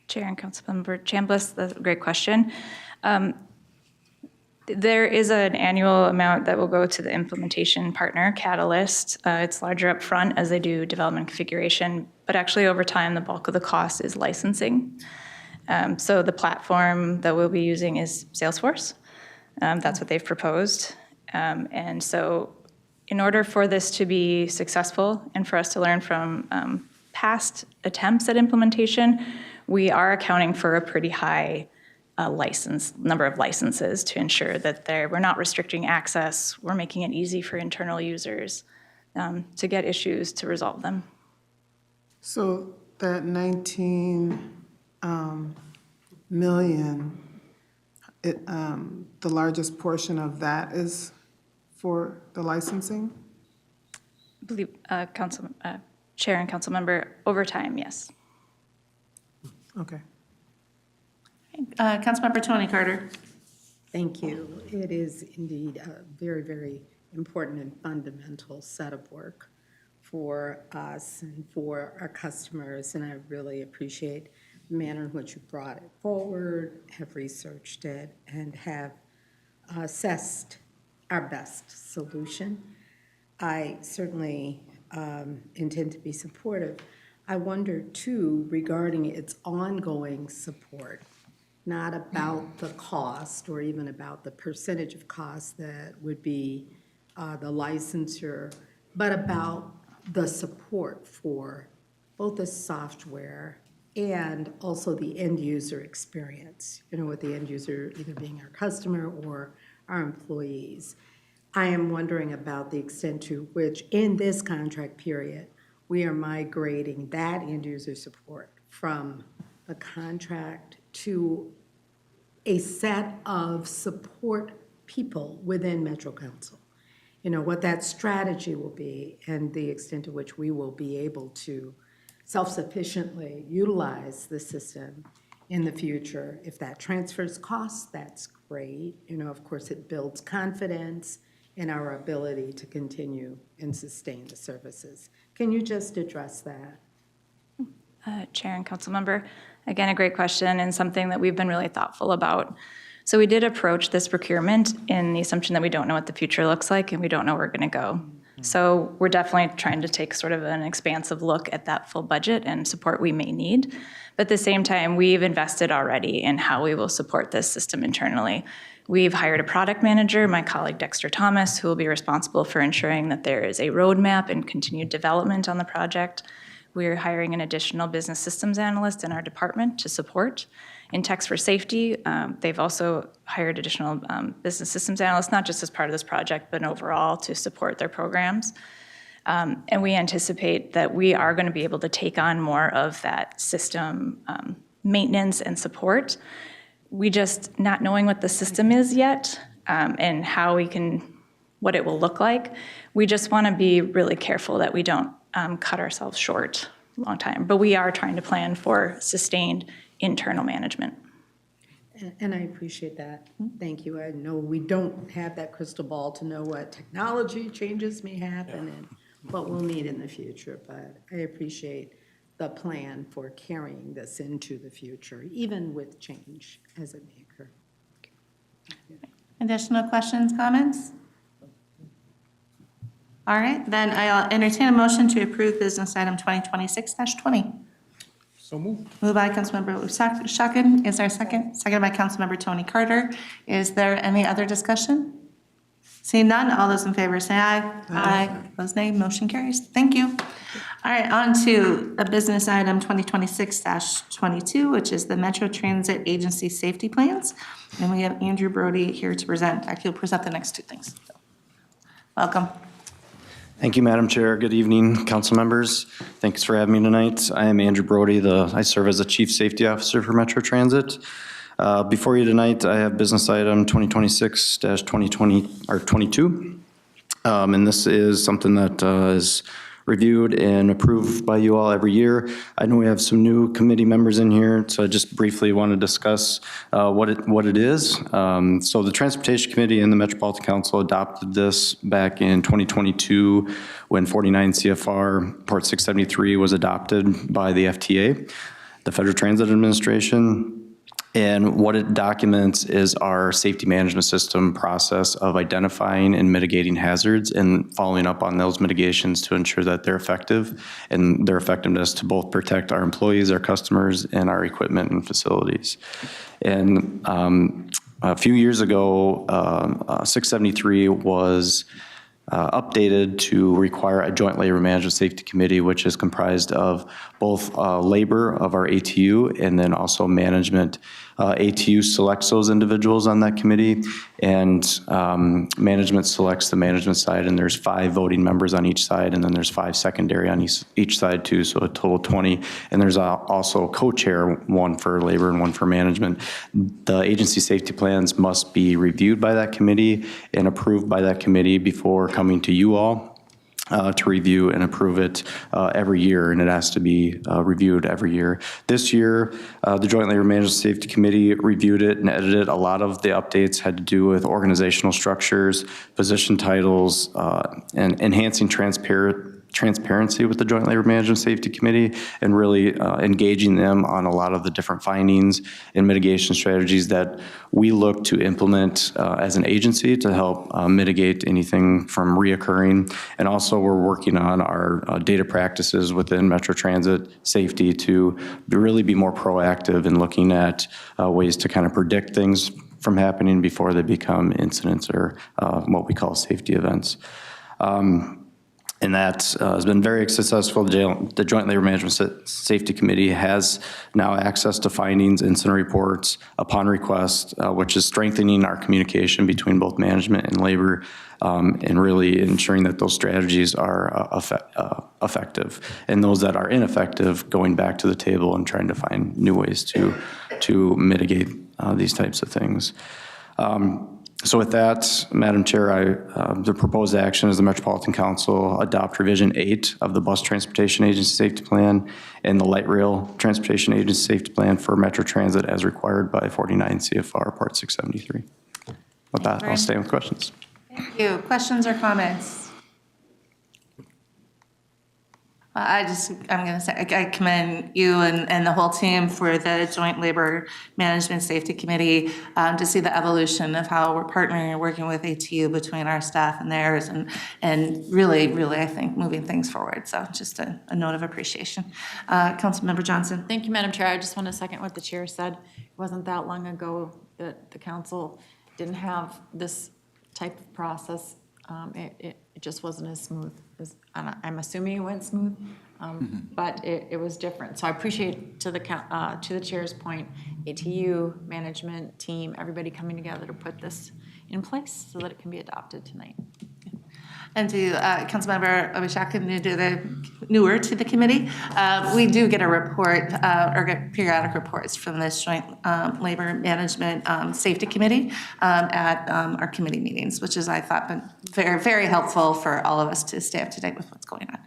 Chair and Councilmember Chambliss, that's a great question. There is an annual amount that will go to the implementation partner, Catalyst. It's larger up front as they do development configuration, but actually over time, the bulk of the cost is licensing. So the platform that we'll be using is Salesforce. That's what they've proposed. And so in order for this to be successful and for us to learn from past attempts at implementation, we are accounting for a pretty high number of licenses to ensure that we're not restricting access, we're making it easy for internal users to get issues, to resolve them. So that 19 million, the largest portion of that is for the licensing? I believe, Chair and Councilmember, over time, yes. Okay. Councilmember Tony Carter. Thank you. It is indeed a very, very important and fundamental set of work for us and for our customers, and I really appreciate the manner in which you brought it forward, have researched it, and have assessed our best solution. I certainly intend to be supportive. I wonder too, regarding its ongoing support, not about the cost or even about the percentage of cost that would be the licensure, but about the support for both the software and also the end user experience, with the end user either being our customer or our employees. I am wondering about the extent to which in this contract period, we are migrating that end user support from a contract to a set of support people within Metro Council. What that strategy will be and the extent to which we will be able to self-sufficiently utilize the system in the future. If that transfers costs, that's great. Of course, it builds confidence in our ability to continue and sustain the services. Can you just address that? Chair and Councilmember, again, a great question and something that we've been really thoughtful about. So we did approach this procurement in the assumption that we don't know what the future looks like and we don't know where we're going to go. So we're definitely trying to take sort of an expansive look at that full budget and support we may need. But at the same time, we've invested already in how we will support this system internally. We've hired a product manager, my colleague Dexter Thomas, who will be responsible for ensuring that there is a roadmap and continued development on the project. We're hiring an additional business systems analyst in our department to support. In Text for Safety, they've also hired additional business systems analysts, not just as part of this project, but overall to support their programs. And we anticipate that we are going to be able to take on more of that system maintenance and support. We just, not knowing what the system is yet and how what it will look like, we just want to be really careful that we don't cut ourselves short a long time. But we are trying to plan for sustained internal management. And I appreciate that. Thank you. I know we don't have that crystal ball to know what technology changes may happen and what we'll need in the future, but I appreciate the plan for carrying this into the future, even with change as it may occur. Additional questions, comments? All right, then I'll entertain a motion to approve business item 2026-20. So move. Moved by Councilmember Ushakin. Is there a second? Second by Councilmember Tony Carter. Is there any other discussion? Seeing none, all those in favor say aye. Aye. Opposed, nay. Motion carries. Thank you. All right, on to a business item 2026-22, which is the Metro Transit Agency Safety Plans. And we have Andrew Brody here to present. Actually, he'll present the next two things. Welcome. Thank you, Madam Chair. Good evening, council members. Thanks for having me tonight. I am Andrew Brody. I serve as the Chief Safety Officer for Metro Transit. Before you tonight, I have business item 2026-2020 or 22. And this is something that is reviewed and approved by you all every year. I know we have some new committee members in here, so I just briefly want to discuss what it is. So the Transportation Committee and the Metropolitan Council adopted this back in 2022 when 49 CFR Part 673 was adopted by the FTA, the Federal Transit Administration. And what it documents is our safety management system process of identifying and mitigating hazards and following up on those mitigations to ensure that they're effective and their effectiveness to both protect our employees, our customers, and our equipment and facilities. And a few years ago, 673 was updated to require a joint labor management safety committee, which is comprised of both labor of our ATU and then also management. ATU selects those individuals on that committee, and management selects the management side, and there's 5 voting members on each side, and then there's 5 secondary on each side too, so a total of 20. And there's also co-chair, 1 for labor and 1 for management. The agency safety plans must be reviewed by that committee and approved by that committee before coming to you all to review and approve it every year, and it has to be reviewed every year. This year, the Joint Labor Management Safety Committee reviewed it and edited. A lot of the updates had to do with organizational structures, position titles, and enhancing transparency with the Joint Labor Management Safety Committee, and really engaging them on a lot of the different findings and mitigation strategies that we look to implement as an agency to help mitigate anything from reoccurring. And also we're working on our data practices within Metro Transit safety to really be more proactive in looking at ways to kind of predict things from happening before they become incidents or what we call safety events. And that has been very successful. The Joint Labor Management Safety Committee has now access to findings, incident reports upon request, which is strengthening our communication between both management and labor, and really ensuring that those strategies are effective. And those that are ineffective, going back to the table and trying to find new ways to mitigate these types of things. So with that, Madam Chair, the proposed action is the Metropolitan Council adopt revision 8 of the Bus Transportation Agency Safety Plan and the Light Rail Transportation Agency Safety Plan for Metro Transit as required by 49 CFR Part 673. With that, I'll stay with questions. Thank you. Questions or comments? I'm going to say, I commend you and the whole team for the Joint Labor Management Safety Committee to see the evolution of how we're partnering and working with ATU between our staff and theirs, and really, I think, moving things forward. So just a note of appreciation. Councilmember Johnson. Thank you, Madam Chair. I just want to second what the chair said. It wasn't that long ago that the council didn't have this type of process. It just wasn't as smooth as, I'm assuming it went smooth, but it was different. So I appreciate, to the chair's point, ATU, management, team, everybody coming together to put this in place so that it can be adopted tonight. And to Councilmember Abishak, newer to the committee, we do get a report or get periodic reports from this Joint Labor Management Safety Committee at our committee meetings, which is, I thought, been very, very helpful for all of us to stay up to date with what's going on.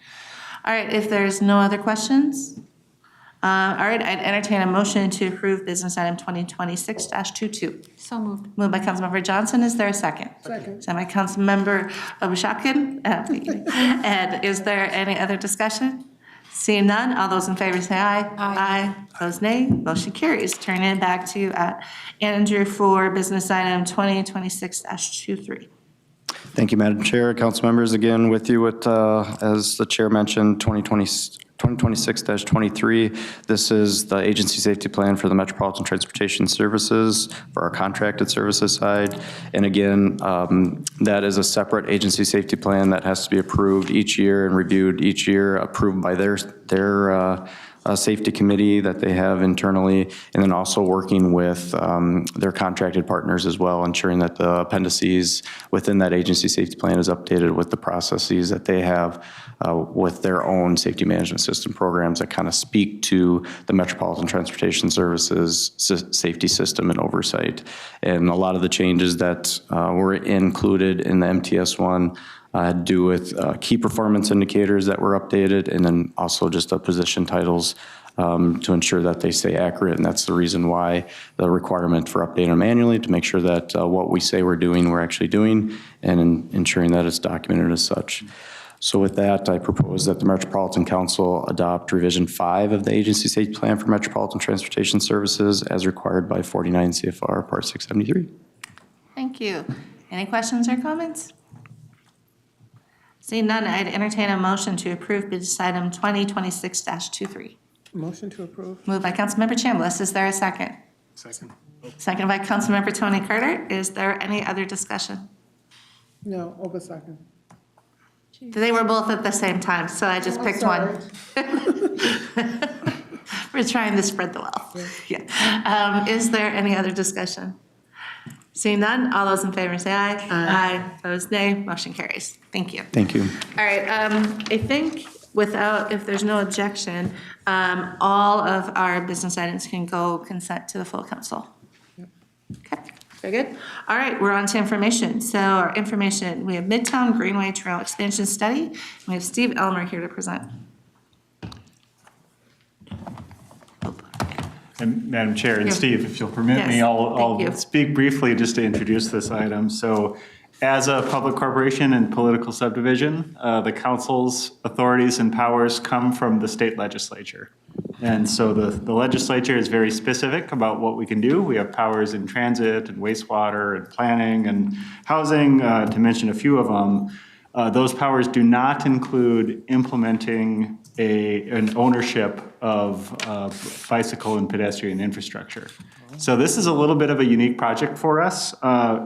All right, if there's no other questions, All right, I'd entertain a motion to approve business item 2026-22. So moved. Moved by Councilmember Johnson, is there a second? Second. Second by Councilmember Abushakin. And is there any other discussion? Seeing none, all those in favor say aye. Aye. Opposed, nay. Motion carries. Turn it back to Andrew for business item 2026-23. Thank you, Madam Chair. Council members, again with you with, as the chair mentioned, 2026-23. This is the agency safety plan for the Metropolitan Transportation Services for our contracted services side. And again, that is a separate agency safety plan that has to be approved each year and reviewed each year, approved by their safety committee that they have internally, and then also working with their contracted partners as well, ensuring that the appendices within that agency safety plan is updated with the processes that they have with their own safety management system programs that kind of speak to the Metropolitan Transportation Services safety system and oversight. And a lot of the changes that were included in the MTS one had to do with key performance indicators that were updated, and then also just the position titles to ensure that they stay accurate. And that's the reason why the requirement for updating them annually, to make sure that what we say we're doing, we're actually doing, and ensuring that it's documented as such. So with that, I propose that the Metropolitan Council adopt revision 5 of the agency safety plan for Metropolitan Transportation Services as required by 49 CFR Part 673. Thank you. Any questions or comments? Seeing none, I'd entertain a motion to approve business item 2026-23. Motion to approve. Moved by Councilmember Chambliss. Is there a second? Second. Seconded by Councilmember Tony Carter. Is there any other discussion? No, over second. They were both at the same time, so I just picked one. We're trying to spread the wealth. Yeah. Is there any other discussion? Seeing none, all those in favor say aye. Aye. Opposed, nay. Motion carries. Thank you. Thank you. All right, I think if there's no objection, all of our business items can go consent to the full council. Okay, very good. All right, we're on to information. So our information, we have Midtown Greenway Trail Expansion Study, and we have Steve Elmer here to present. And Madam Chair and Steve, if you'll permit me, Yes, I'll thank you. speak briefly just to introduce this item. So as a public corporation and political subdivision, the council's authorities and powers come from the state legislature. And so the legislature is very specific about what we can do. We have powers in transit and wastewater and planning and housing, to mention a few of them. Those powers do not include implementing an ownership of bicycle and pedestrian infrastructure. So this is a little bit of a unique project for us.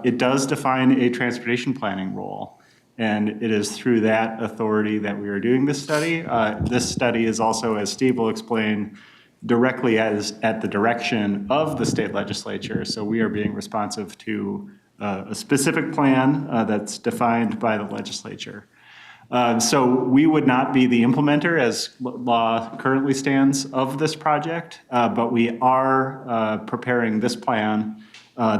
It does define a transportation planning role, and it is through that authority that we are doing this study. This study is also, as Steve will explain, directly at the direction of the state legislature. So we are being responsive to a specific plan that's defined by the legislature. So we would not be the implementer as law currently stands of this project, but we are preparing this plan.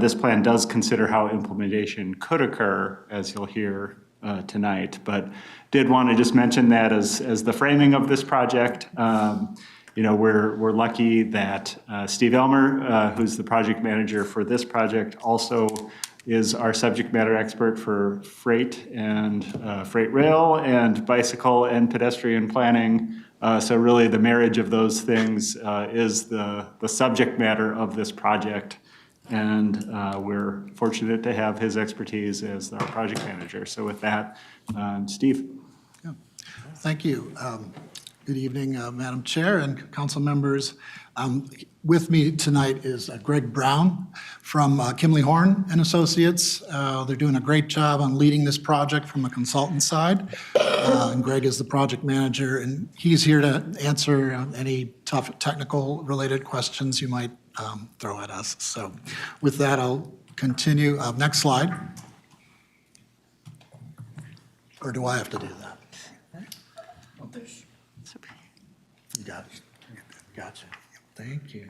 This plan does consider how implementation could occur, as you'll hear tonight, but did want to just mention that as the framing of this project. We're lucky that Steve Elmer, who's the project manager for this project, also is our subject matter expert for freight and freight rail and bicycle and pedestrian planning. So really the marriage of those things is the subject matter of this project. And we're fortunate to have his expertise as our project manager. So with that, Steve. Yeah. Thank you. Good evening, Madam Chair and council members. With me tonight is Greg Brown from Kimley Horn and Associates. They're doing a great job on leading this project from a consultant side. And Greg is the project manager, and he's here to answer any tough technical related questions you might throw at us. So with that, I'll continue. Next slide. Or do I have to do that? You got it. Gotcha. Thank you.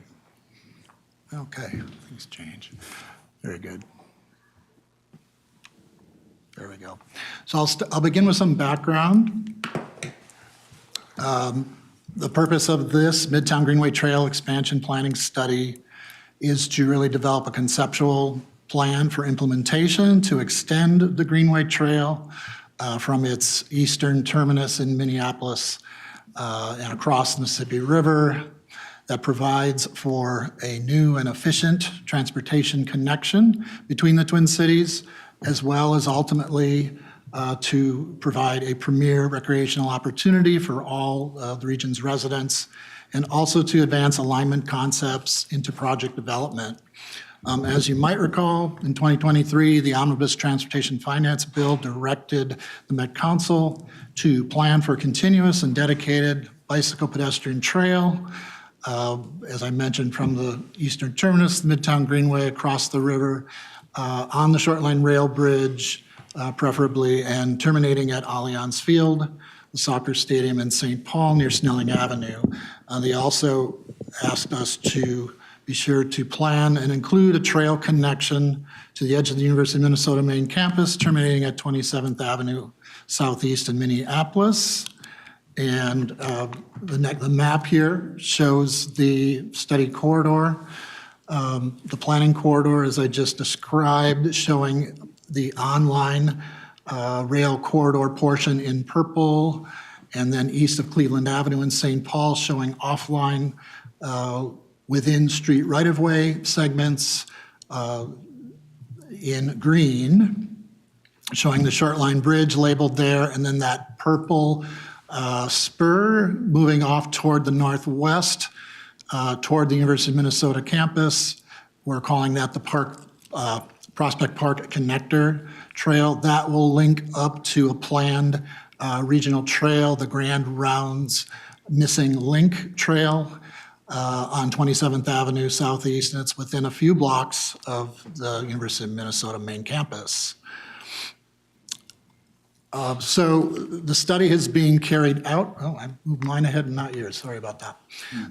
Okay, things change. Very good. There we go. So I'll begin with some background. The purpose of this Midtown Greenway Trail expansion planning study is to really develop a conceptual plan for implementation to extend the Greenway Trail from its eastern terminus in Minneapolis and across the Mississippi River, that provides for a new and efficient transportation connection between the Twin Cities, as well as ultimately to provide a premier recreational opportunity for all of the region's residents, and also to advance alignment concepts into project development. As you might recall, in 2023, the Omnibus Transportation Finance Bill directed the Met Council to plan for a continuous and dedicated bicycle pedestrian trail, as I mentioned, from the eastern terminus, the Midtown Greenway, across the river, on the Short Line Rail Bridge, preferably, and terminating at Allianz Field, the soccer stadium in St. Paul near Snelling Avenue. They also asked us to be sure to plan and include a trail connection to the edge of the University of Minnesota main campus, terminating at 27th Avenue Southeast in Minneapolis. And the map here shows the study corridor, the planning corridor, as I just described, showing the online rail corridor portion in purple, and then east of Cleveland Avenue in St. Paul showing offline within street right-of-way segments in green, showing the Short Line Bridge labeled there, and then that purple spur moving off toward the northwest, toward the University of Minnesota campus. We're calling that the Prospect Park Connector Trail. That will link up to a planned regional trail, the Grand Rounds Missing Link Trail on 27th Avenue Southeast, and it's within a few blocks of the University of Minnesota main campus. So the study is being carried out. Oh, I moved mine ahead and not yours. Sorry about that.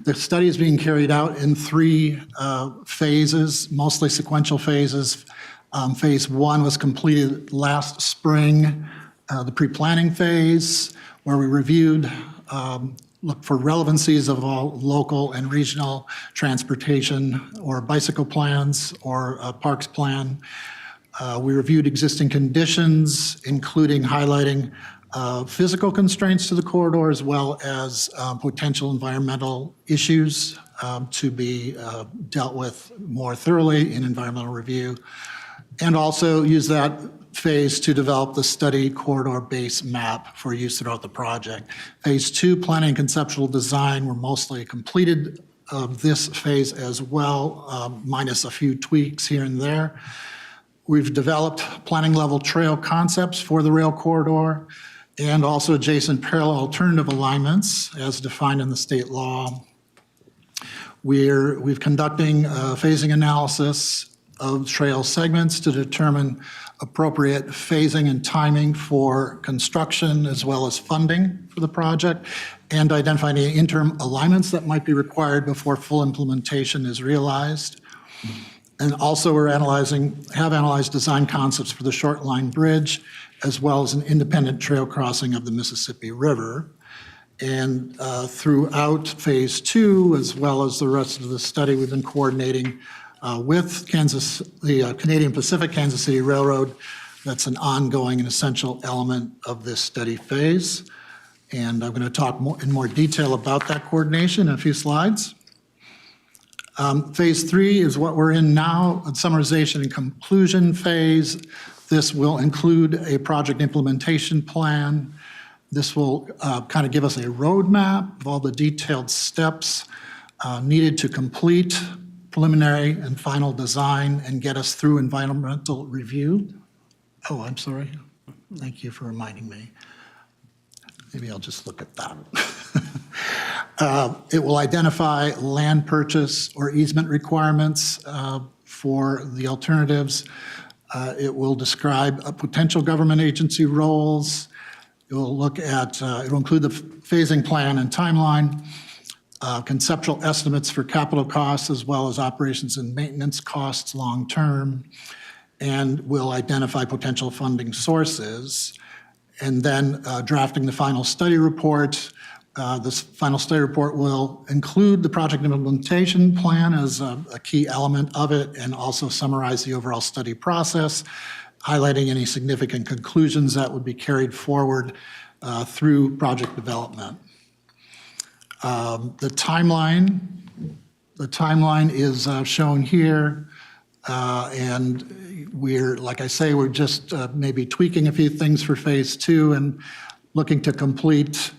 The study is being carried out in 3 phases, mostly sequential phases. Phase 1 was completed last spring, the pre-planning phase, where we reviewed, looked for relevancies of all local and regional transportation or bicycle plans or parks plan. We reviewed existing conditions, including highlighting physical constraints to the corridor, as well as potential environmental issues to be dealt with more thoroughly in environmental review, and also use that phase to develop the study corridor base map for use throughout the project. Phase 2, planning and conceptual design, were mostly completed of this phase as well, minus a few tweaks here and there. We've developed planning level trail concepts for the rail corridor and also adjacent parallel alternative alignments as defined in the state law. We've conducting phasing analysis of trail segments to determine appropriate phasing and timing for construction as well as funding for the project, and identifying the interim alignments that might be required before full implementation is realized. And also have analyzed design concepts for the Short Line Bridge, as well as an independent trail crossing of the Mississippi River. And throughout phase 2, as well as the rest of the study, we've been coordinating with the Canadian Pacific Kansas City Railroad. That's an ongoing and essential element of this study phase. And I'm going to talk in more detail about that coordination in a few slides. Phase 3 is what we're in now, a summarization and conclusion phase. This will include a project implementation plan. This will kind of give us a roadmap of all the detailed steps needed to complete preliminary and final design and get us through environmental review. Oh, I'm sorry. Thank you for reminding me. Maybe I'll just look at that. It will identify land purchase or easement requirements for the alternatives. It will describe potential government agency roles. It will look at, it will include the phasing plan and timeline, conceptual estimates for capital costs, as well as operations and maintenance costs long-term, and will identify potential funding sources. And then drafting the final study report This final study report will include the project implementation plan as a key element of it and also summarize the overall study process, highlighting any significant conclusions that would be carried forward through project development. The timeline is shown here, and we're, like I say, we're just maybe tweaking a few things for phase 2 and looking to complete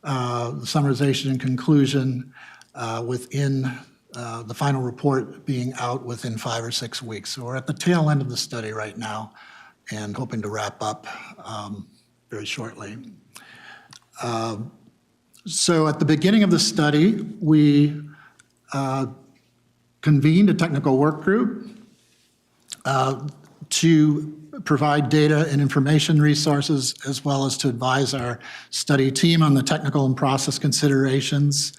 the summarization and conclusion within the final report being out within 5 or 6 weeks. So we're at the tail end of the study right now and hoping to wrap up very shortly. So at the beginning of the study, we convened a technical work group to provide data and information resources, as well as to advise our study team on the technical and process considerations.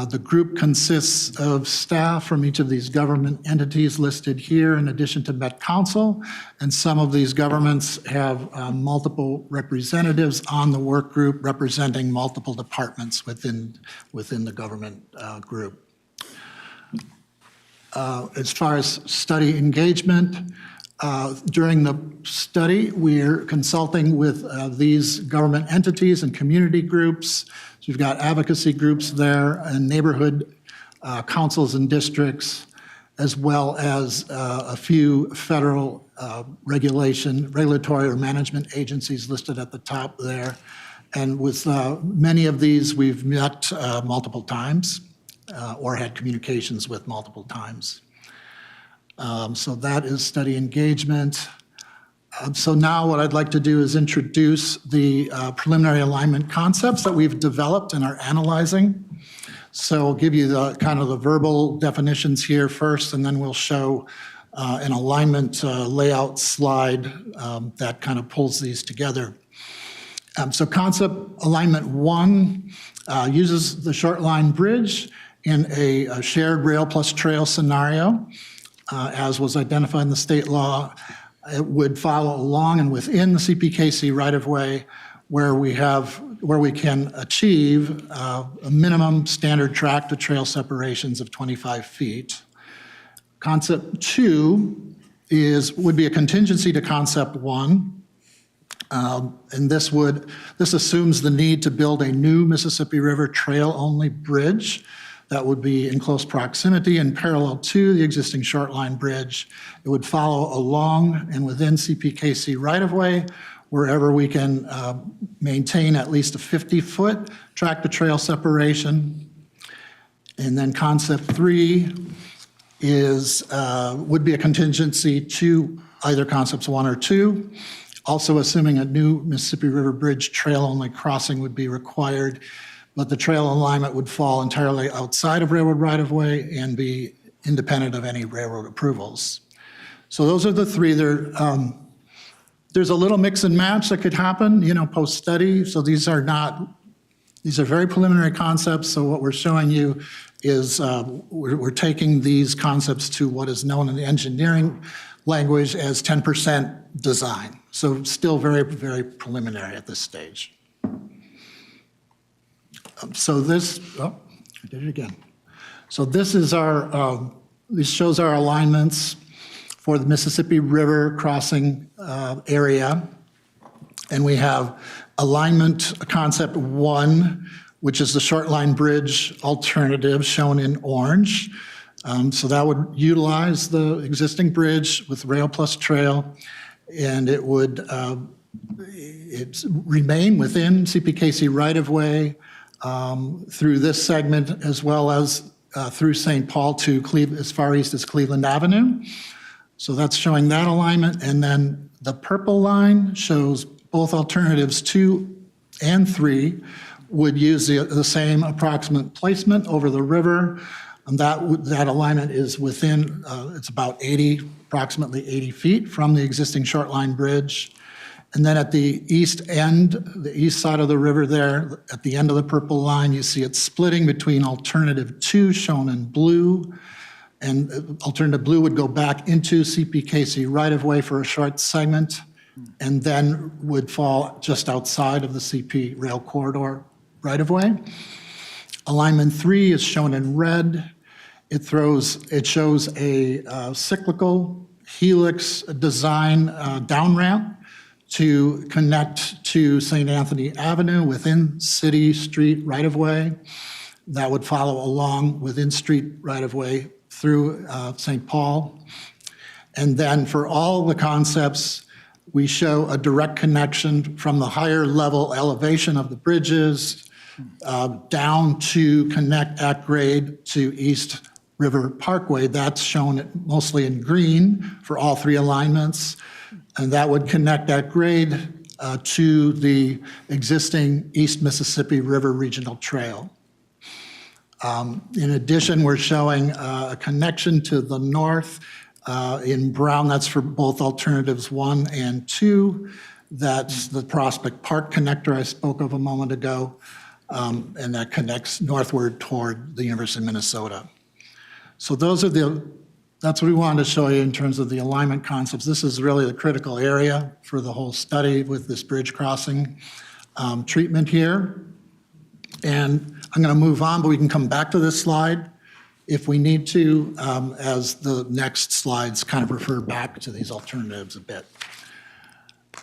The group consists of staff from each of these government entities listed here, in addition to Met Council, and some of these governments have multiple representatives on the work group representing multiple departments within the government group. As far as study engagement, during the study, we're consulting with these government entities and community groups. So we've got advocacy groups there and neighborhood councils and districts, as well as a few federal regulatory or management agencies listed at the top there. And with many of these, we've met multiple times or had communications with multiple times. So that is study engagement. So now what I'd like to do is introduce the preliminary alignment concepts that we've developed and are analyzing. So I'll give you the kind of the verbal definitions here first, and then we'll show an alignment layout slide that kind of pulls these together. So concept alignment 1 uses the short line bridge in a shared rail plus trail scenario. As was identified in the state law, it would follow along and within the CPKC right-of-way where we can achieve a minimum standard track to trail separations of 25 feet. Concept 2 would be a contingency to concept 1. And this assumes the need to build a new Mississippi River trail-only bridge that would be in close proximity and parallel to the existing short line bridge. It would follow along and within CPKC right-of-way wherever we can maintain at least a 50-foot track-to-trail separation. And then concept 3 would be a contingency to either concepts 1 or 2. Also assuming a new Mississippi River Bridge trail-only crossing would be required, but the trail alignment would fall entirely outside of railroad right-of-way and be independent of any railroad approvals. So those are the three. There's a little mix and match that could happen, post-study. So these are very preliminary concepts. So what we're showing you is we're taking these concepts to what is known in the engineering language as 10% design. So still very, very preliminary at this stage. So this, I did it again. So this is this shows our alignments for the Mississippi River crossing area. And we have alignment concept 1, which is the short line bridge alternative shown in orange. So that would utilize the existing bridge with rail plus trail, and it would remain within CPKC right-of-way through this segment, as well as through St. Paul to as far east as Cleveland Avenue. So that's showing that alignment. And then the purple line shows both alternatives 2 and 3 would use the same approximate placement over the river. And that alignment is within, it's about approximately 80 feet from the existing short line bridge. And then at the east end, the east side of the river there, at the end of the purple line, you see it splitting between alternative 2 shown in blue. And alternative blue would go back into CPKC right-of-way for a short segment and then would fall just outside of the CP rail corridor. right-of-way. Alignment 3 is shown in red. It shows a cyclical helix design down ramp to connect to St. Anthony Avenue within city street right-of-way. That would follow along within street right-of-way through St. Paul. And then for all the concepts, we show a direct connection from the higher level elevation of the bridges down to connect at grade to East River Parkway. That's shown mostly in green for all three alignments. And that would connect at grade to the existing East Mississippi River Regional Trail. In addition, we're showing a connection to the north in brown. That's for both alternatives 1 and 2. That's the Prospect Park connector I spoke of a moment ago, and that connects northward toward the University of Minnesota. So that's what we wanted to show you in terms of the alignment concepts. This is really the critical area for the whole study with this bridge crossing treatment here. And I'm going to move on, but we can come back to this slide if we need to, as the next slides kind of refer back to these alternatives a bit.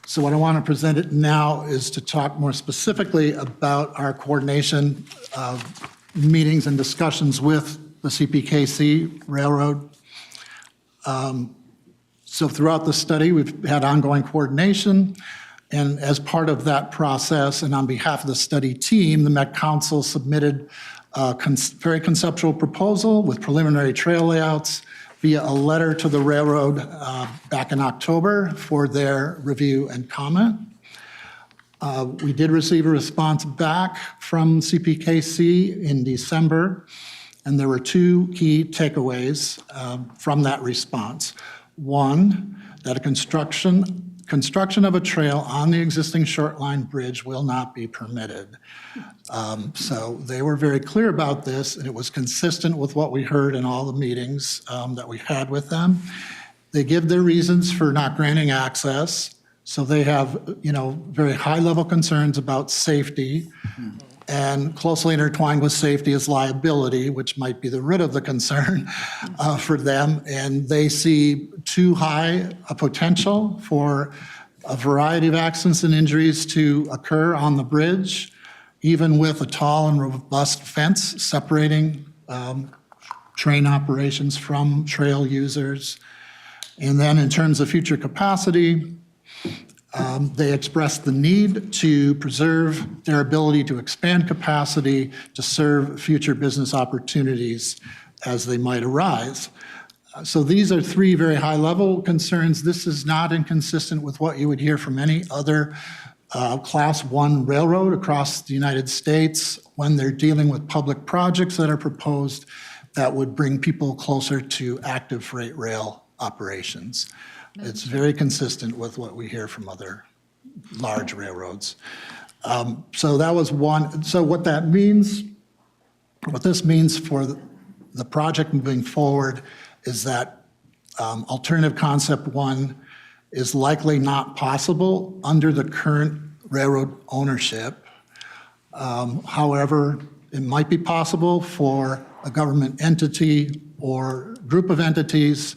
So what I want to present it now is to talk more specifically about our coordination of meetings and discussions with the CPKC Railroad. So throughout the study, we've had ongoing coordination. And as part of that process, and on behalf of the study team, the Met Council submitted a very conceptual proposal with preliminary trail layouts via a letter to the railroad back in October for their review and comment. We did receive a response back from CPKC in December, and there were two key takeaways from that response. One, that a construction of a trail on the existing short line bridge will not be permitted. So they were very clear about this, and it was consistent with what we heard in all the meetings that we had with them. They give their reasons for not granting access. So they have, very high-level concerns about safety, and closely intertwined with safety is liability, which might be the root of the concern for them. And they see too high a potential for a variety of accidents and injuries to occur on the bridge, even with a tall and robust fence separating train operations from trail users. And then in terms of future capacity, they expressed the need to preserve their ability to expand capacity to serve future business opportunities as they might arise. So these are three very high-level concerns. This is not inconsistent with what you would hear from any other Class 1 railroad across the United States when they're dealing with public projects that are proposed that would bring people closer to active freight rail operations. It's very consistent with what we hear from other large railroads. So that was one. So what that means, what this means for the project moving forward is that alternative concept 1 is likely not possible under the current railroad ownership. However, it might be possible for a government entity or group of entities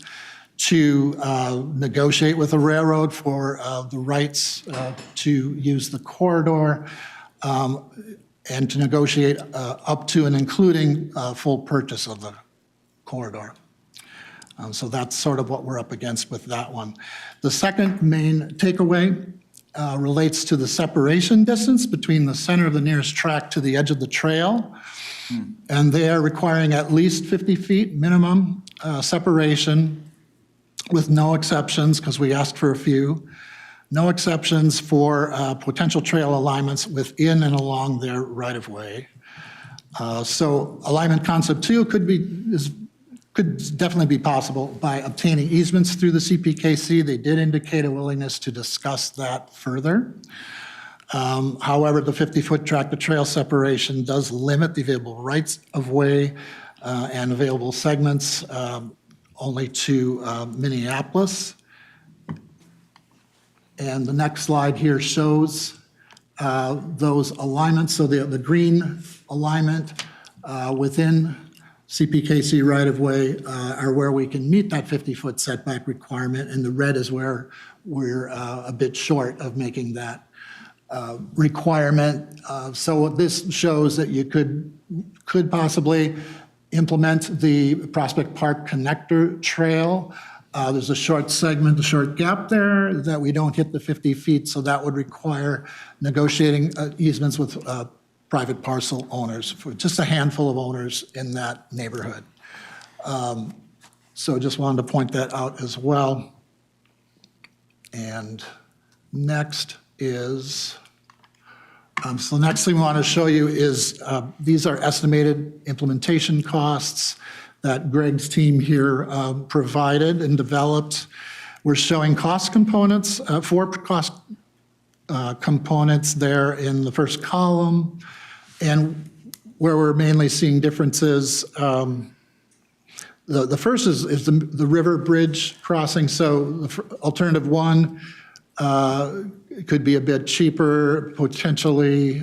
to negotiate with the railroad for the rights to use the corridor and to negotiate up to and including full purchase of the corridor. So that's sort of what we're up against with that one. The second main takeaway relates to the separation distance between the center of the nearest track to the edge of the trail. And they are requiring at least 50 feet minimum separation with no exceptions, because we asked for a few, no exceptions for potential trail alignments within and along their right-of-way. So alignment concept 2 could definitely be possible by obtaining easements through the CPKC. They did indicate a willingness to discuss that further. However, the 50-foot track-to-trail separation does limit the available rights-of-way and available segments only to Minneapolis. And the next slide here shows those alignments, so the green alignment within CPKC right-of-way are where we can meet that 50-foot setback requirement, and the red is where we're a bit short of making that requirement. So this shows that you could possibly implement the Prospect Park Connector Trail. There's a short segment, a short gap there that we don't hit the 50 feet, so that would require negotiating easements with private parcel owners, for just a handful of owners in that neighborhood. So just wanted to point that out as well. And next is, so the next thing we want to show you is these are estimated implementation costs that Greg's team here provided and developed. We're showing cost components, 4 cost components there in the first column, and where we're mainly seeing differences. The first is the river bridge crossing. So alternative 1 could be a bit cheaper potentially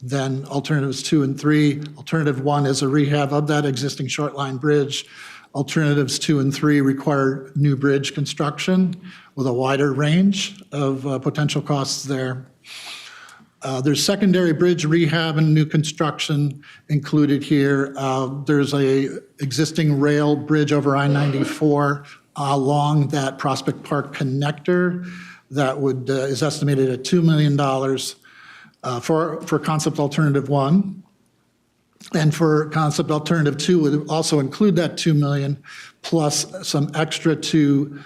than alternatives 2 and 3. Alternative 1 is a rehab of that existing short line bridge. Alternatives 2 and 3 require new bridge construction with a wider range of potential costs there. There's secondary bridge rehab and new construction included here. There's a existing rail bridge over I-94 along that Prospect Park connector that is estimated at $2 million for concept alternative 1. And for concept alternative 2 would also include that $2 million plus some extra to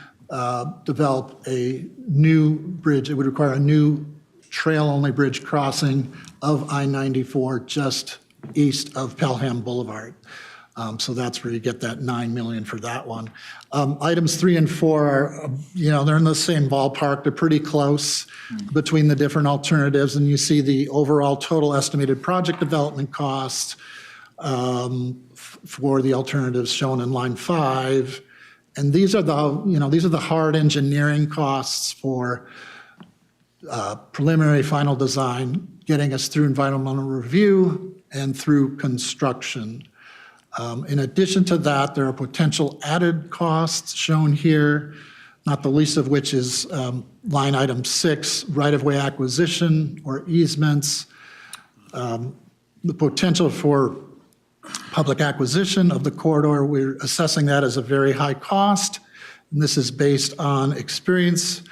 develop a new bridge. It would require a new trail-only bridge crossing of I-94 just east of Pelham Boulevard. So that's where you get that $9 million for that one. Items 3 and 4 are, they're in the same ballpark. They're pretty close between the different alternatives, and you see the overall total estimated project development cost for the alternatives shown in line 5. And these are the hard engineering costs for preliminary final design, getting us through environmental review and through construction. In addition to that, there are potential added costs shown here, not the least of which is line item 6, right-of-way acquisition or easements. The potential for public acquisition of the corridor, we're assessing that as a very high cost. And this is based on experiences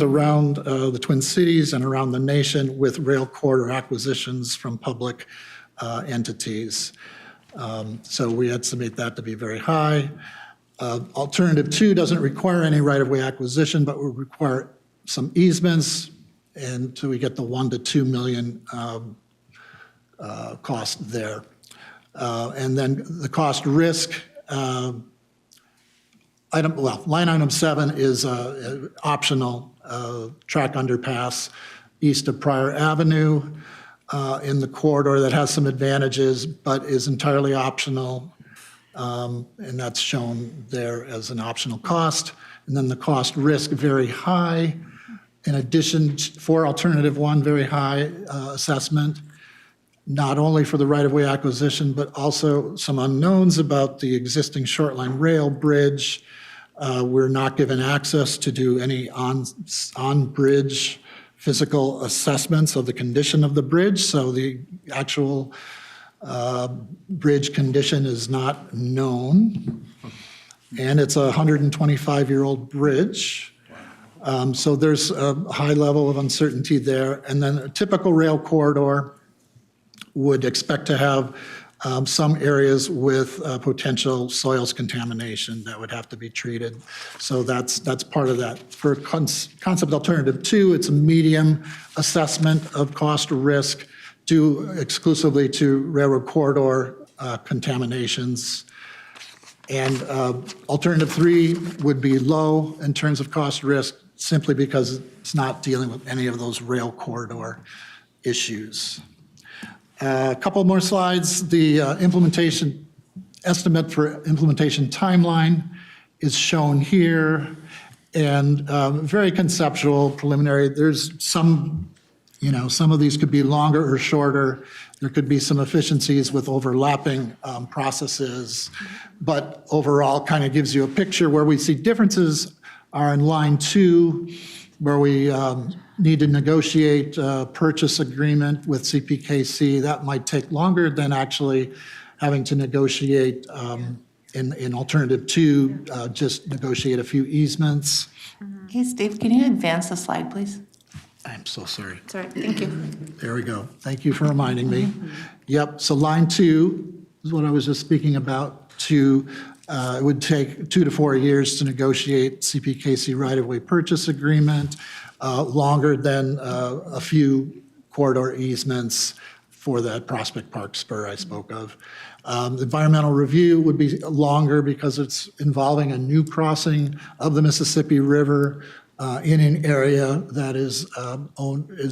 around the Twin Cities and around the nation with rail corridor acquisitions from public entities. So we estimate that to be very high. Alternative 2 doesn't require any right-of-way acquisition, but will require some easements until we get the $1 to $2 million cost there. And then the cost risk line item 7 is optional track underpass east of Prior Avenue in the corridor that has some advantages, but is entirely optional. And that's shown there as an optional cost. And then the cost risk, very high. In addition, for alternative 1, very high assessment, not only for the right-of-way acquisition, but also some unknowns about the existing short line rail bridge. We're not given access to do any on-bridge physical assessments of the condition of the bridge, so the actual bridge condition is not known. And it's a 125-year-old bridge. So there's a high level of uncertainty there. And then a typical rail corridor would expect to have some areas with potential soils contamination that would have to be treated. So that's part of that. For concept alternative 2, it's a medium assessment of cost or risk due exclusively to railroad corridor contaminations. And alternative 3 would be low in terms of cost risk simply because it's not dealing with any of those rail corridor issues. A couple more slides. The implementation estimate for implementation timeline is shown here, and very conceptual, preliminary. There's some You know, some of these could be longer or shorter. There could be some efficiencies with overlapping processes. But overall, kind of gives you a picture. Where we see differences are in line 2, where we need to negotiate a purchase agreement with CPKC. That might take longer than actually having to negotiate in alternative 2, just negotiate a few easements. Hey, Steve, can you advance the slide, please? I'm so sorry. Sorry, thank you. There we go. Thank you for reminding me. Yep, so line 2 is what I was just speaking about. It would take 2 to 4 years to negotiate CPKC right-of-way purchase agreement, longer than a few corridor easements for that Prospect Park spur I spoke of. The environmental review would be longer because it's involving a new crossing of the Mississippi River in an area that is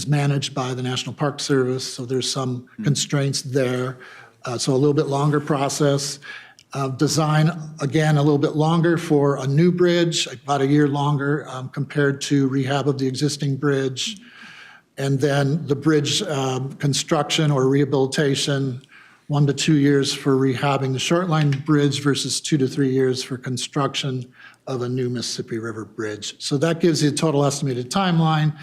managed by the National Park Service, so there's some constraints there. So a little bit longer process. Design, again, a little bit longer for a new bridge, about a year longer compared to rehab of the existing bridge. And then the bridge construction or rehabilitation, 1 to 2 years for rehabbing the short line bridge versus 2 to 3 years for construction of a new Mississippi River bridge. So that gives you a total estimated timeline,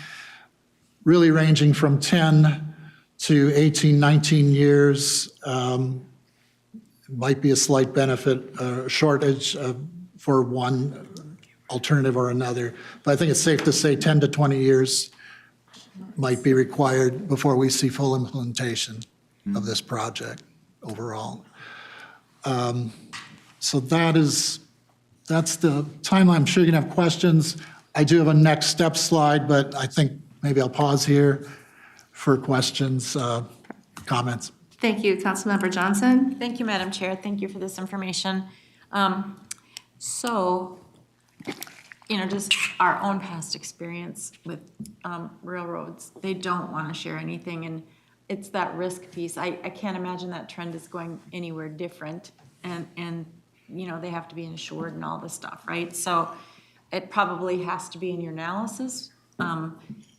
really ranging from 10 to 18, 19 years. Might be a slight benefit, shortage for one alternative or another. But I think it's safe to say 10 to 20 years might be required before we see full implementation of this project overall. So that's the timeline. I'm sure you're gonna have questions. I do have a next step slide, but I think maybe I'll pause here for questions, comments. Thank you, Councilmember Johnson. Thank you, Madam Chair. Thank you for this information. So, you know, just our own past experience with railroads, they don't want to share anything, and it's that risk piece. I can't imagine that trend is going anywhere different, and you know, they have to be insured and all this stuff, right? So it probably has to be in your analysis.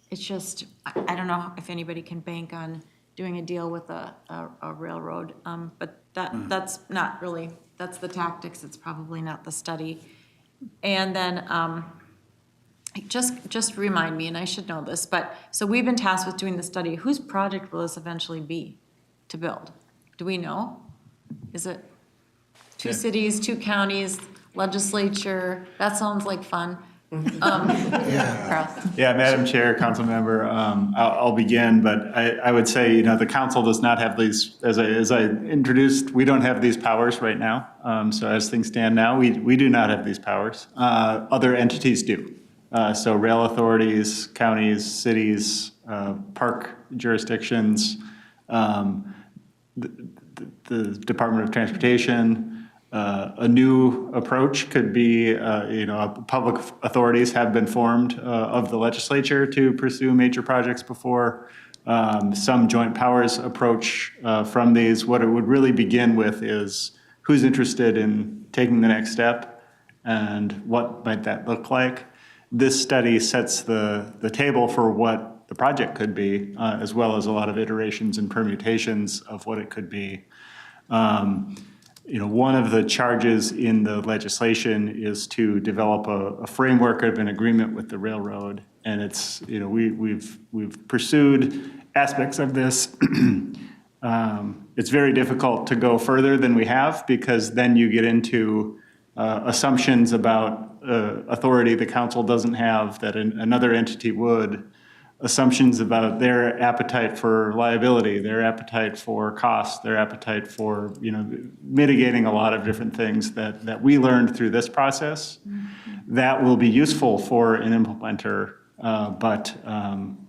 It's just, I don't know if anybody can bank on doing a deal with a railroad, but that's not really, that's the tactics, it's probably not the study. And then just remind me, and I should know this, but so we've been tasked with doing the study. Whose project will this eventually be to build? Do we know? Is it 2 cities, 2 counties, legislature? That sounds like fun. Carl. Yeah, Madam Chair, Council Member, I'll begin, but I would say, you know, the council does not have these, as I introduced, we don't have these powers right now. So as things stand now, we do not have these powers. Other entities do. So rail authorities, counties, cities, park jurisdictions, the Department of Transportation. A new approach could be, you know, public authorities have been formed of the legislature to pursue major projects before. Some joint powers approach from these. What it would really begin with is who's interested in taking the next step and what might that look like. This study sets the table for what the project could be, as well as a lot of iterations and permutations of what it could be. You know, one of the charges in the legislation is to develop a framework of an agreement with the railroad, and it's, you know, we've pursued aspects of this. It's very difficult to go further than we have, because then you get into assumptions about authority the council doesn't have that another entity would. Assumptions about their appetite for liability, their appetite for cost, their appetite for, you know, mitigating a lot of different things that we learned through this process. That will be useful for an implementer, but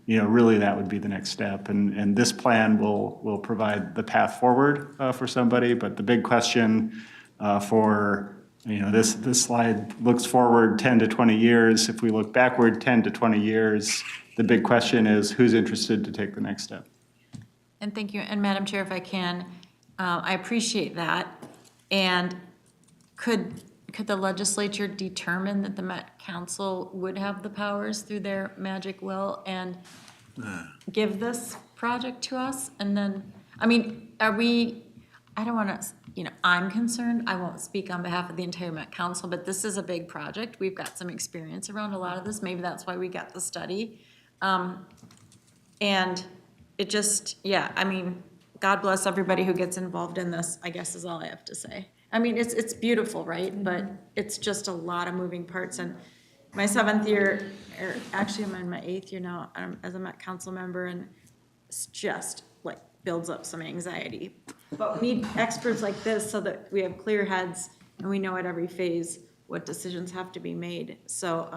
you know, really that would be the next step. And this plan will provide the path forward for somebody. But the big question for, you know, this slide looks forward 10 to 20 years. If we look backward 10 to 20 years, the big question is who's interested to take the next step. And thank you. And Madam Chair, if I can, I appreciate that. And could the legislature determine that the Met Council would have the powers through their magic will? And give this project to us? And then, I mean, are we, I don't want to, I'm concerned, I won't speak on behalf of the entire Met Council, but this is a big project. We've got some experience around a lot of this. Maybe that's why we got the study. And it just, yeah, I mean, God bless everybody who gets involved in this, I guess is all I have to say. I mean, it's beautiful, right? But it's just a lot of moving parts. And my 7th year, or actually I'm in my 8th year now as a Met Council member, and it's just like builds up some anxiety. But we need experts like this so that we have clear heads and we know at every phase what decisions have to be made. So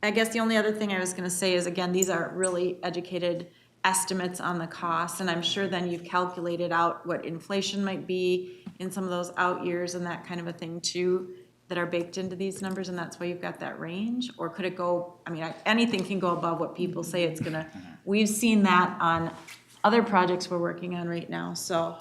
I guess the only other thing I was gonna say is, again, these are really educated estimates on the costs, and I'm sure then you've calculated out what inflation might be in some of those out years and that kind of a thing too, that are baked into these numbers, and that's why you've got that range? Or could it go, I mean, anything can go above what people say it's gonna, we've seen that on other projects we're working on right now, so.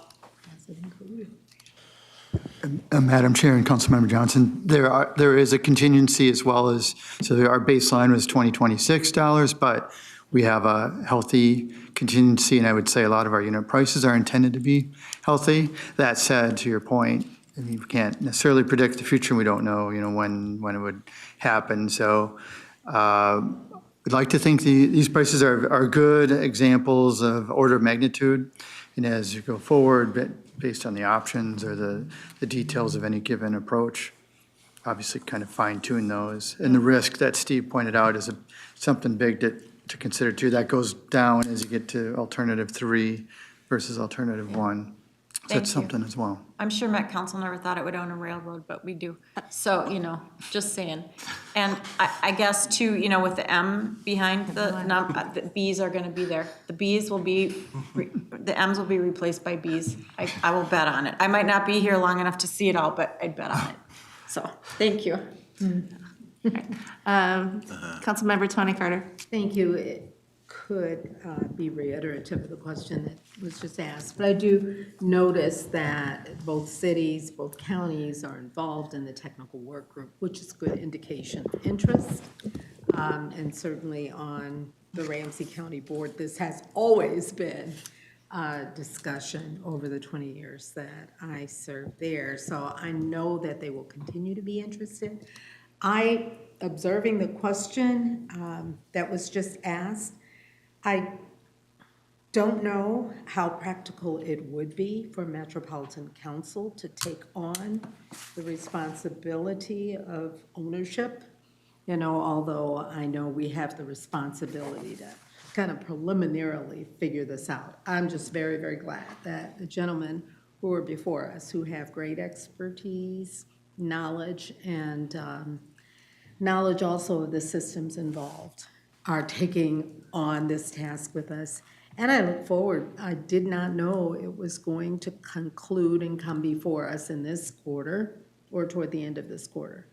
Madam Chair and Councilmember Johnson, there is a contingency as well as, so our baseline was $2026, but we have a healthy contingency, and I would say a lot of our unit prices are intended to be healthy. That said, to your point, I mean, we can't necessarily predict the future. We don't know, when it would happen. So we'd like to think these prices are good examples of order of magnitude. And as you go forward, based on the options or the details of any given approach, obviously kind of fine tune those. And the risk that Steve pointed out is something big to consider too. That goes down as you get to alternative 3 versus alternative 1. So that's something as well. I'm sure Met Council never thought it would own a railroad, but we do. So, just saying. And I guess too, with the M behind the Bs are gonna be there. The Bs will be, the Ms will be replaced by Bs. I will bet on it. I might not be here long enough to see it all, but I'd bet on it. So, thank you. Councilmember Tony Carter. Thank you. It could be reiterative of the question that was just asked, but I do notice that both cities, both counties are involved in the technical work group, which is good indication of interest. And certainly on the Ramsey County Board, this has always been a discussion over the 20 years that I served there. So I know that they will continue to be interested. Observing the question that was just asked, I don't know how practical it would be for Metropolitan Council to take on the responsibility of ownership, although I know we have the responsibility to kind of preliminarily figure this out. I'm just very, very glad that the gentlemen who are before us, who have great expertise, knowledge, and knowledge also of the systems involved, are taking on this task with us. And I look forward. I did not know it was going to conclude and come before us in this quarter or toward the end of this quarter.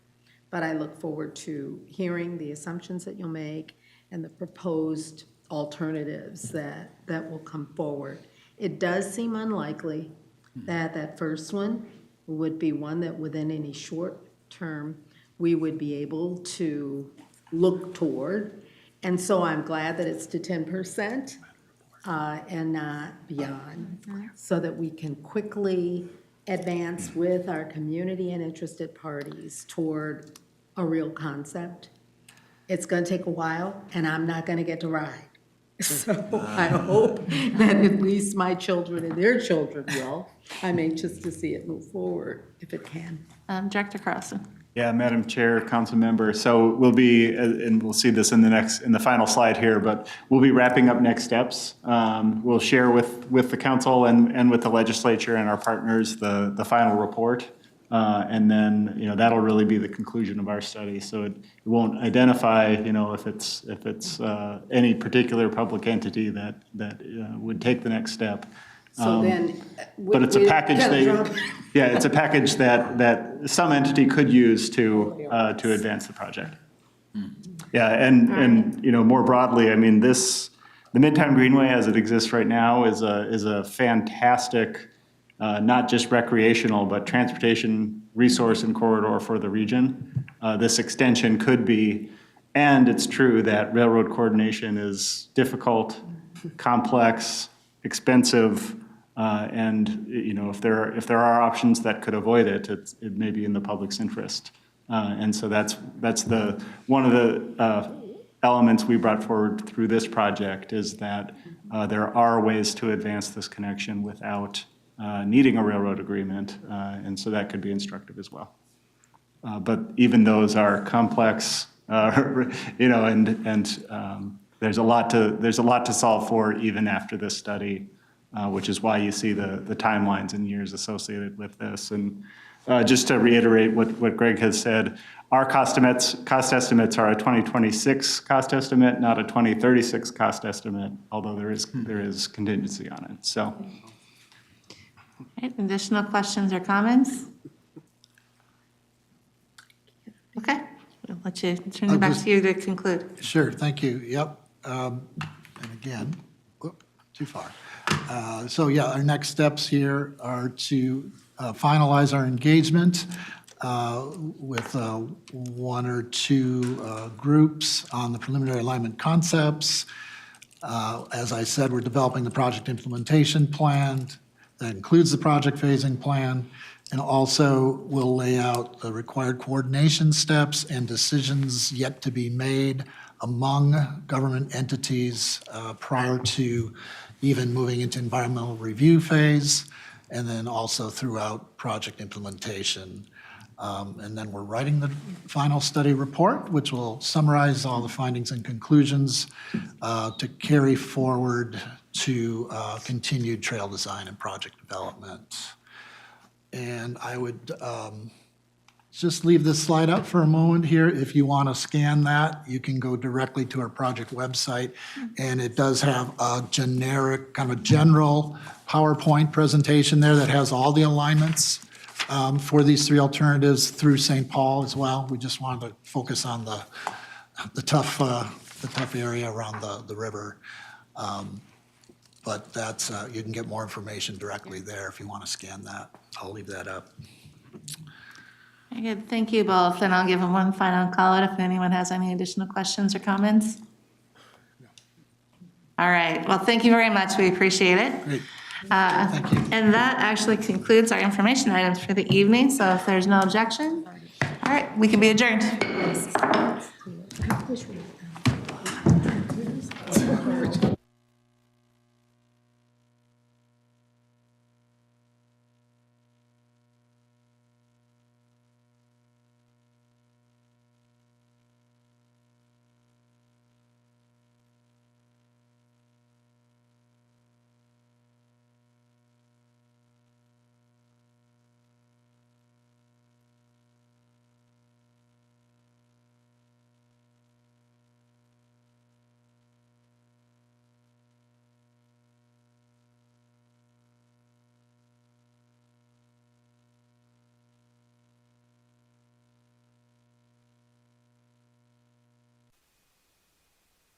But I look forward to hearing the assumptions that you'll make and the proposed alternatives that will come forward. It does seem unlikely that that first one would be one that within any short term we would be able to look toward. And so I'm glad that it's to 10% and not beyond, so that we can quickly advance with our community and interested parties toward a real concept. It's going to take a while, and I'm not going to get to ride. So I hope that at least my children and their children will. I'm anxious to see it move forward if it can. Director Carlson. Yeah, Madam Chair, Council Member. So we'll be, and we'll see this in the final slide here, but we'll be wrapping up next steps. We'll share with the council and with the legislature and our partners the final report. And then, that'll really be the conclusion of our study. So it won't identify, if it's any particular public entity that would take the next step. So then. But it's a package it's a package that some entity could use to advance the project. Yeah, and more broadly, I mean, the Midtown Greenway as it exists right now is a fantastic, not just recreational, but transportation resource and corridor for the region. This extension could be And it's true that railroad coordination is difficult, complex, expensive, and if there are options that could avoid it, it may be in the public's interest. And so that's one of the elements we brought forward through this project is that there are ways to advance this connection without needing a railroad agreement, and so that could be instructive as well. But even those are complex, and there's a lot to solve for even after this study, which is why you see the timelines and years associated with this. And just to reiterate what Greg has said, our cost estimates are a 2026 cost estimate, not a 2036 cost estimate, although there is contingency on it. So, Okay, additional questions or comments? Okay, we'll let you turn it back to you to conclude. Sure, thank you. Yep. And again, too far. So yeah, our next steps here are to finalize our engagement with one or two groups on the preliminary alignment concepts. As I said, we're developing the project implementation plan that includes the project phasing plan, and also will lay out the required coordination steps and decisions yet to be made among government entities prior to even moving into environmental review phase, and then also throughout project implementation. And then we're writing the final study report, which will summarize all the findings and conclusions to carry forward to continued trail design and project development. And I would just leave this slide up for a moment here. If you want to scan that, you can go directly to our project website, and it does have a generic, kind of a general PowerPoint presentation there that has all the alignments for these three alternatives through St. Paul as well. We just wanted to focus on the tough area around the river. But that's, you can get more information directly there if you want to scan that. I'll leave that up. Very good, thank you both, and I'll give them one final call out if anyone has any additional questions or comments. All right, well, thank you very much, we appreciate it. Great. Thank you. And that actually concludes our information items for the evening, so if there's no objection, all right, we can be adjourned.